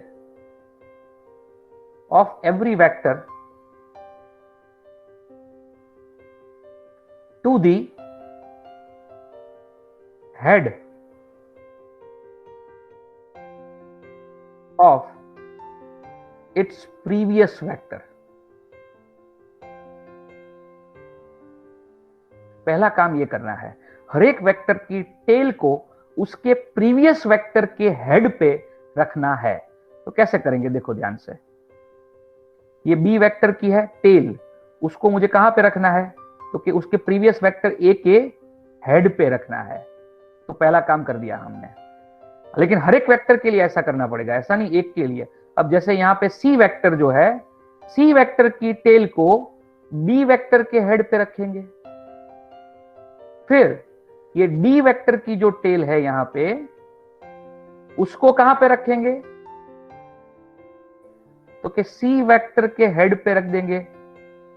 of every vector to the head of its previous vector। पहला काम ये करना है, हर एक वेक्टर की टेल को उसके प्रीवियस वेक्टर के हेड पे रखना है। तो कैसे करेंगे देखो ध्यान से। ये बी वेक्टर की है टेल, उसको मुझे कहां पे रखना है? तो कि उसके प्रीवियस वेक्टर ए के हेड पे रखना है। तो पहला काम कर दिया हमने, लेकिन हर एक वेक्टर के लिए ऐसा करना पड़ेगा, ऐसा नहीं एक के लिए। अब जैसे यहां पे सी वेक्टर जो है, सी वेक्टर की टेल को बी वेक्टर के हेड पे रखेंगे। फिर ये डी वेक्टर की जो टेल है यहां पे, उसको कहां पे रखेंगे? तो कि सी वेक्टर के हेड पे रख देंगे।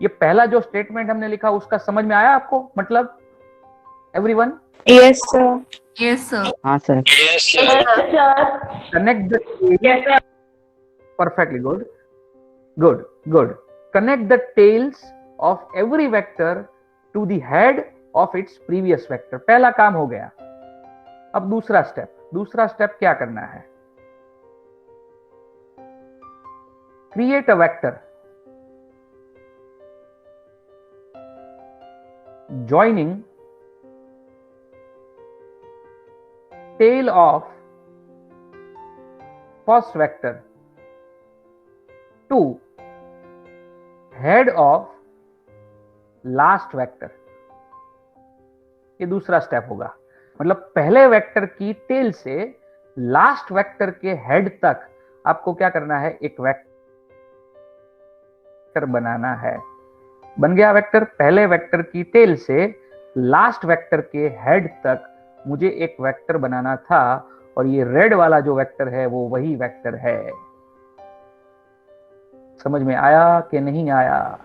ये पहला जो स्टेटमेंट हमने लिखा उसका समझ में आया आपको? मतलब everyone? Yes, sir. Yes, sir. हाँ sir. Yes, sir. Connect the Yes, sir. perfectly good. Good, good. Connect the tails of every vector to the head of its previous vector। पहला काम हो गया। अब दूसरा स्टेप क्या करना है? Create a vector joining tail of first vector to head of last vector। ये दूसरा स्टेप होगा। मतलब पहले वेक्टर की टेल से लास्ट वेक्टर के हेड तक आपको क्या करना है? एक वेक्टर बनाना है। बन गया वेक्टर। पहले वेक्टर की टेल से लास्ट वेक्टर के हेड तक मुझे एक वेक्टर बनाना था, और ये रेड वाला जो वेक्टर है वो वही वेक्टर है। समझ में आया कि नहीं आया?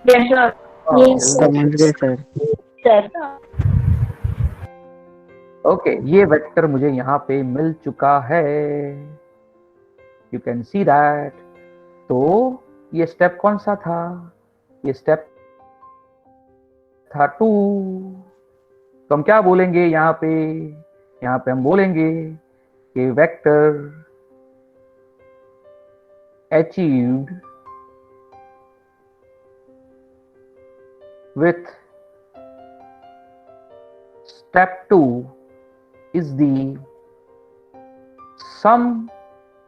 Yes, sir. Yes, sir. समझ गए सर। Sir. ओके, ये वेक्टर मुझे यहाँ पे मिल चुका है, यू कैन सी दैट। तो ये स्टेप कौन सा था? ये स्टेप था 2। तो हम क्या बोलेंगे यहाँ पे? यहाँ पे हम बोलेंगे कि vector achieved with step 2 is the sum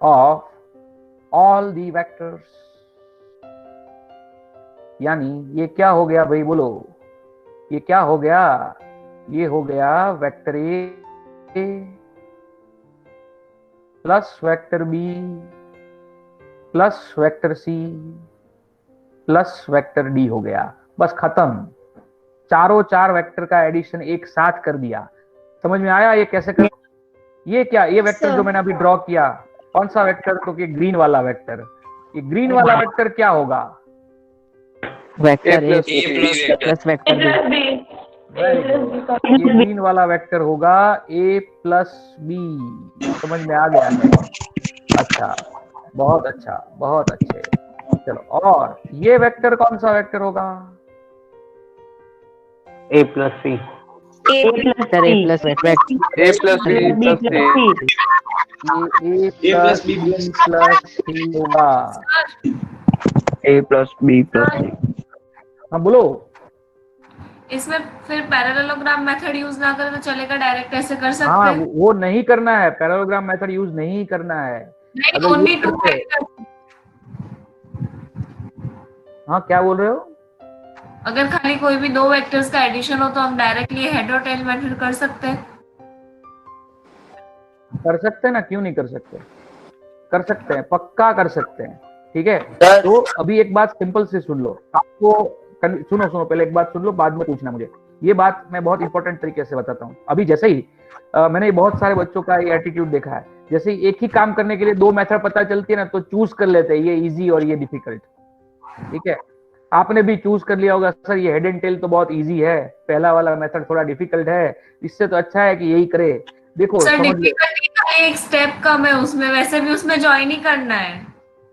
of all the vectors। यानी ये क्या हो गया भाई, बोलो? ये क्या हो गया? ये हो गया vector A plus vector B plus vector C plus vector D हो गया। बस खत्म। चारों चार वेक्टर का एडिशन एक साथ कर दिया। समझ में आया ये कैसे कर? ये क्या, ये वेक्टर जो मैंने अभी ड्रॉ किया, कौन सा वेक्टर? तो कि ग्रीन वाला वेक्टर। ये ग्रीन वाला वेक्टर क्या होगा? Vector A plus vector B. ये ग्रीन वाला वेक्टर होगा a प्लस बी। समझ में आ गया है? अच्छा, बहुत अच्छा, बहुत अच्छे। चलो, और ये वेक्टर कौन सा वेक्टर होगा? ए plus C. A plus vector. A plus B plus सी। ये a प्लस बी प्लस सी होगा। ए प्लस बी प्लस सी। हाँ बोलो। इसमें फिर पैरेललोग्राम मेथड यूज ना करें तो चलेगा, डायरेक्ट ऐसे कर सकते हाँ, हैं? वो नहीं करना है, पैरेललोग्राम मेथड यूज नहीं करना है। नहीं, अगर ओनली use टू करते हैं- हाँ, क्या बोल रहे हो? अगर खाली कोई भी दो वेक्टर्स का एडिशन हो तो हम डायरेक्टली हेड और टेल मेथड कर सकते हैं। कर सकते हैं ना, क्यों नहीं कर सकते, कर सकते हैं, पक्का कर सकते हैं। ठीक है, सर तो अभी एक बात सिंपल से सुन लो, आपको सुनो सुनो, पहले एक बात सुन लो, बाद में पूछना मुझे। ये बात मैं बहुत इंपॉर्टेंट तरीके से बताता हूँ। अभी जैसे ही मैंने बहुत सारे बच्चों का ये एटीट्यूड देखा है, जैसे ही एक ही काम करने के लिए दो मेथड पता चलती है ना, तो चूज कर लेते हैं ये इजी और ये डिफिकल्ट। ठीक है, आपने भी चूज कर लिया होगा, सर ये हेड एंड टेल तो बहुत इजी है, पहला वाला मेथड थोड़ा डिफिकल्ट है, इससे तो अच्छा है कि यही करे। देखो सर समझ लो, डिफिकल्टी का एक स्टेप कम है उसमें, वैसे भी उसमें ज्वाइन ही करना है।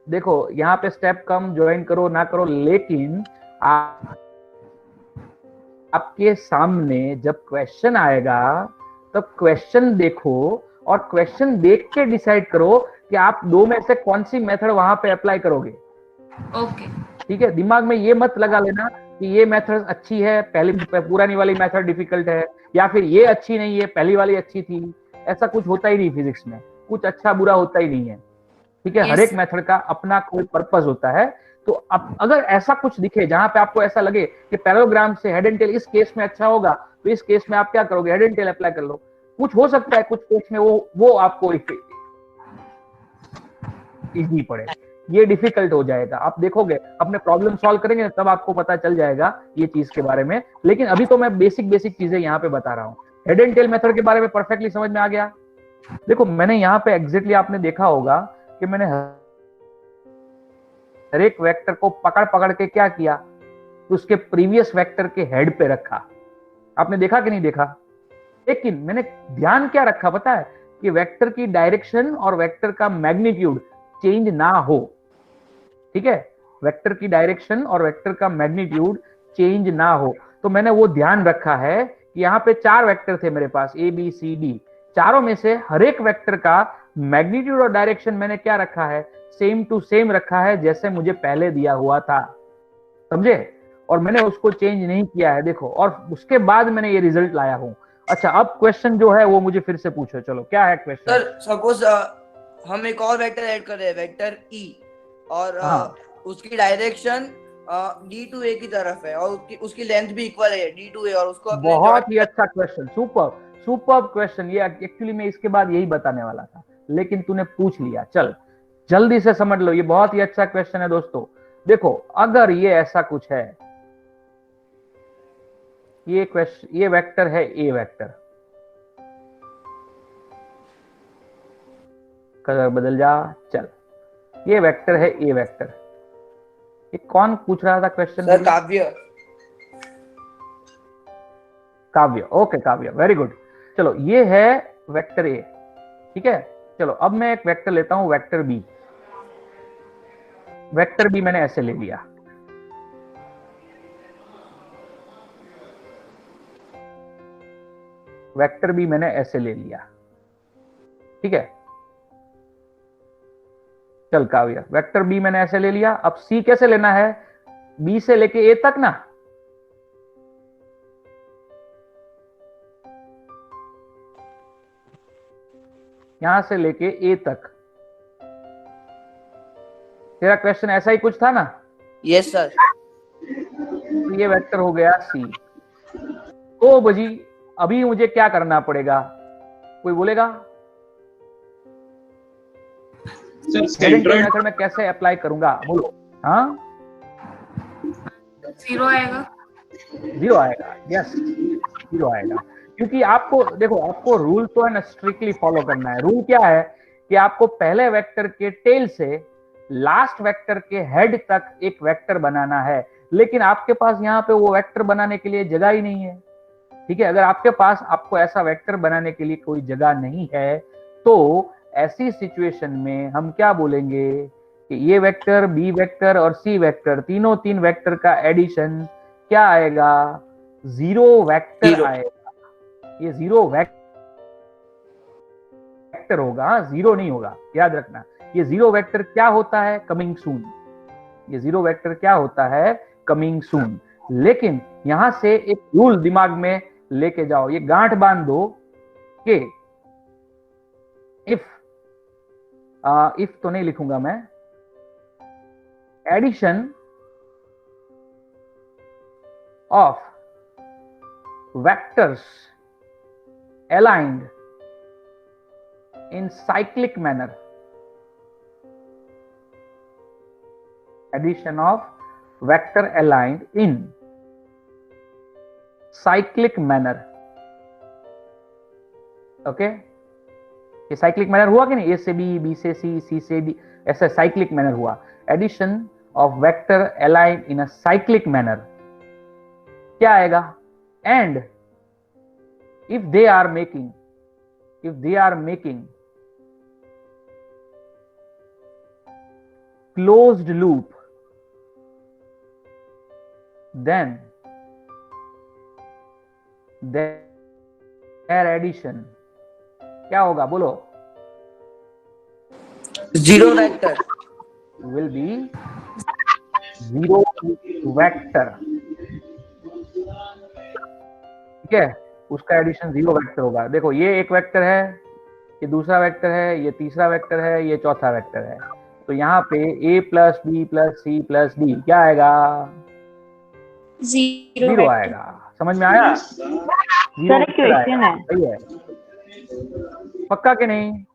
देखो यहाँ पे स्टेप कम ज्वाइन करो ना करो, लेकिन आपके सामने जब क्वेश्चन आएगा तब क्वेश्चन देखो, और क्वेश्चन देख के डिसाइड करो कि आप दो में से कौन सी मेथड वहां पे अप्लाई करोगे। ओके। ठीक है, दिमाग में ये मत लगा लेना कि ये मेथड अच्छी है, पहली पुरानी वाली मेथड डिफिकल्ट है, या फिर ये अच्छी नहीं है पहली वाली अच्छी थी। ऐसा कुछ होता ही नहीं फिजिक्स में, कुछ अच्छा बुरा होता ही नहीं है। ठीक है, Yes. हर एक मेथड का अपना कोई पर्पस होता है। तो अब अगर ऐसा कुछ दिखे जहां पे आपको ऐसा लगे कि पैराग्राम से हेड एंड टेल इस केस में अच्छा होगा, तो इस केस में आप क्या करोगे, हेड एंड टेल अप्लाई कर लो। कुछ हो सकता है कुछ केस में वो आपको इजी पड़े, ये डिफिकल्ट हो जाएगा। आप देखोगे, अपने प्रॉब्लम सॉल्व करेंगे तब आपको पता चल जाएगा ये चीज के बारे में। लेकिन अभी तो मैं बेसिक चीजें यहाँ पे बता रहा हूँ। हेड एंड टेल मेथड के बारे में परफेक्टली समझ में आ गया। देखो मैंने यहाँ पे एग्जैक्टली आपने देखा होगा कि मैंने हर एक वेक्टर को पकड़ पकड़ के क्या किया, तो उसके प्रीवियस वेक्टर के हेड पे रखा। आपने देखा कि नहीं देखा? लेकिन मैंने ध्यान क्या रखा पता है, कि वेक्टर की डायरेक्शन और वेक्टर का मैग्नीट्यूड चेंज ना हो। ठीक है, वेक्टर की डायरेक्शन और वेक्टर का मैग्नीट्यूड चेंज ना हो, तो मैंने वो ध्यान रखा है कि यहाँ पे चार वेक्टर थे मेरे पास, ए बी सी डी। चारों में से हर एक वेक्टर का मैग्नीट्यूड और डायरेक्शन मैंने क्या रखा है, सेम टू सेम रखा है, जैसे मुझे पहले दिया हुआ था। समझे? और मैंने उसको चेंज नहीं किया है, देखो, और उसके बाद मैंने ये रिजल्ट लाया हूं। अच्छा, अब क्वेश्चन जो है वो मुझे फिर से पूछो, चलो क्या है क्वेश्चन? सर सपोज हम एक और वेक्टर ऐड कर रहे हैं, वेक्टर ई, और उसकी डायरेक्शन D2A की तरफ है, और उसकी लेंथ भी इक्वल है D2A, और उसको अपने बहुत ही अच्छा क्वेश्चन, सुपर क्वेश्चन। ये एक्चुअली मैं इसके बाद यही बताने वाला था, लेकिन तूने पूछ लिया। चल जल्दी से समझ लो, ये बहुत ही अच्छा क्वेश्चन है दोस्तों। देखो अगर ये ऐसा कुछ है, ये क्वेश्चन, ये वेक्टर है ए वेक्टर, कलर बदल जा, चल ये वेक्टर है ए वेक्टर। ये कौन पूछ रहा था क्वेश्चन? सर काव्य। काव्य, ओके काव्य, वेरी गुड। चलो ये है वेक्टर ए, ठीक है। चलो अब मैं एक वेक्टर लेता हूं, वेक्टर बी। वेक्टर बी मैंने ऐसे ले लिया, वेक्टर बी मैंने ऐसे ले लिया, ठीक है। चल काव्य, वेक्टर बी मैंने ऐसे ले लिया। अब सी कैसे लेना है, बी से लेके ए तक ना, यहां से लेके ए तक। तेरा क्वेश्चन ऐसा ही कुछ था ना? Yes sir. तो ये वेक्टर हो गया सी। तो बजी अभी मुझे क्या करना पड़ेगा, कोई बोलेगा? मेथड में कैसे अप्लाई करूंगा, बोलो। हाँ, 0 आएगा। 0 आएगा, यस 0 आएगा। क्योंकि आपको देखो, आपको रूल तो है ना स्ट्रिक्टली फॉलो करना है। रूल क्या है कि आपको पहले वेक्टर के टेल से लास्ट वेक्टर के हेड तक एक वेक्टर बनाना है, लेकिन आपके पास यहाँ पे वो वेक्टर बनाने के लिए जगह ही नहीं है। ठीक है, अगर आपके पास आपको ऐसा वेक्टर बनाने के लिए कोई जगह नहीं है, तो ऐसी सिचुएशन में हम क्या बोलेंगे कि ये वेक्टर, बी वेक्टर और सी वेक्टर, तीनों तीन वेक्टर का एडिशन क्या आएगा, 0 वेक्टर आएगा। ये 0 वेक्टर होगा, 0 नहीं होगा, याद रखना। ये 0 वेक्टर क्या होता है, कमिंग सून। ये 0 वेक्टर क्या होता है, कमिंग सून। लेकिन यहां से एक रूल दिमाग में लेके जाओ, ये गांठ बांध दो कि इफ तो नहीं लिखूंगा मैं, of vectors aligned in cyclic manner. Addition of vector aligned in cyclic manner. Okay ये साइक्लिक मैनर हुआ कि नहीं, ए से बी, बी से सी, सी से डी, ऐसा साइक्लिक मैनर हुआ. Addition of vector align in a cyclic manner क्या आएगा? And if they are making closed loop, then their addition क्या होगा बोलो? Zero vector will be zero vector. ठीक है, उसका एडिशन जीरो वेक्टर होगा. देखो ये एक वेक्टर है, ये दूसरा वेक्टर है, ये तीसरा वेक्टर है, ये चौथा वेक्टर है. तो यहाँ पे a plus B plus C plus D क्या आएगा? जीरो आएगा. समझ में आया? सर क्वेश्चन है. सही है, पक्का कि नहीं?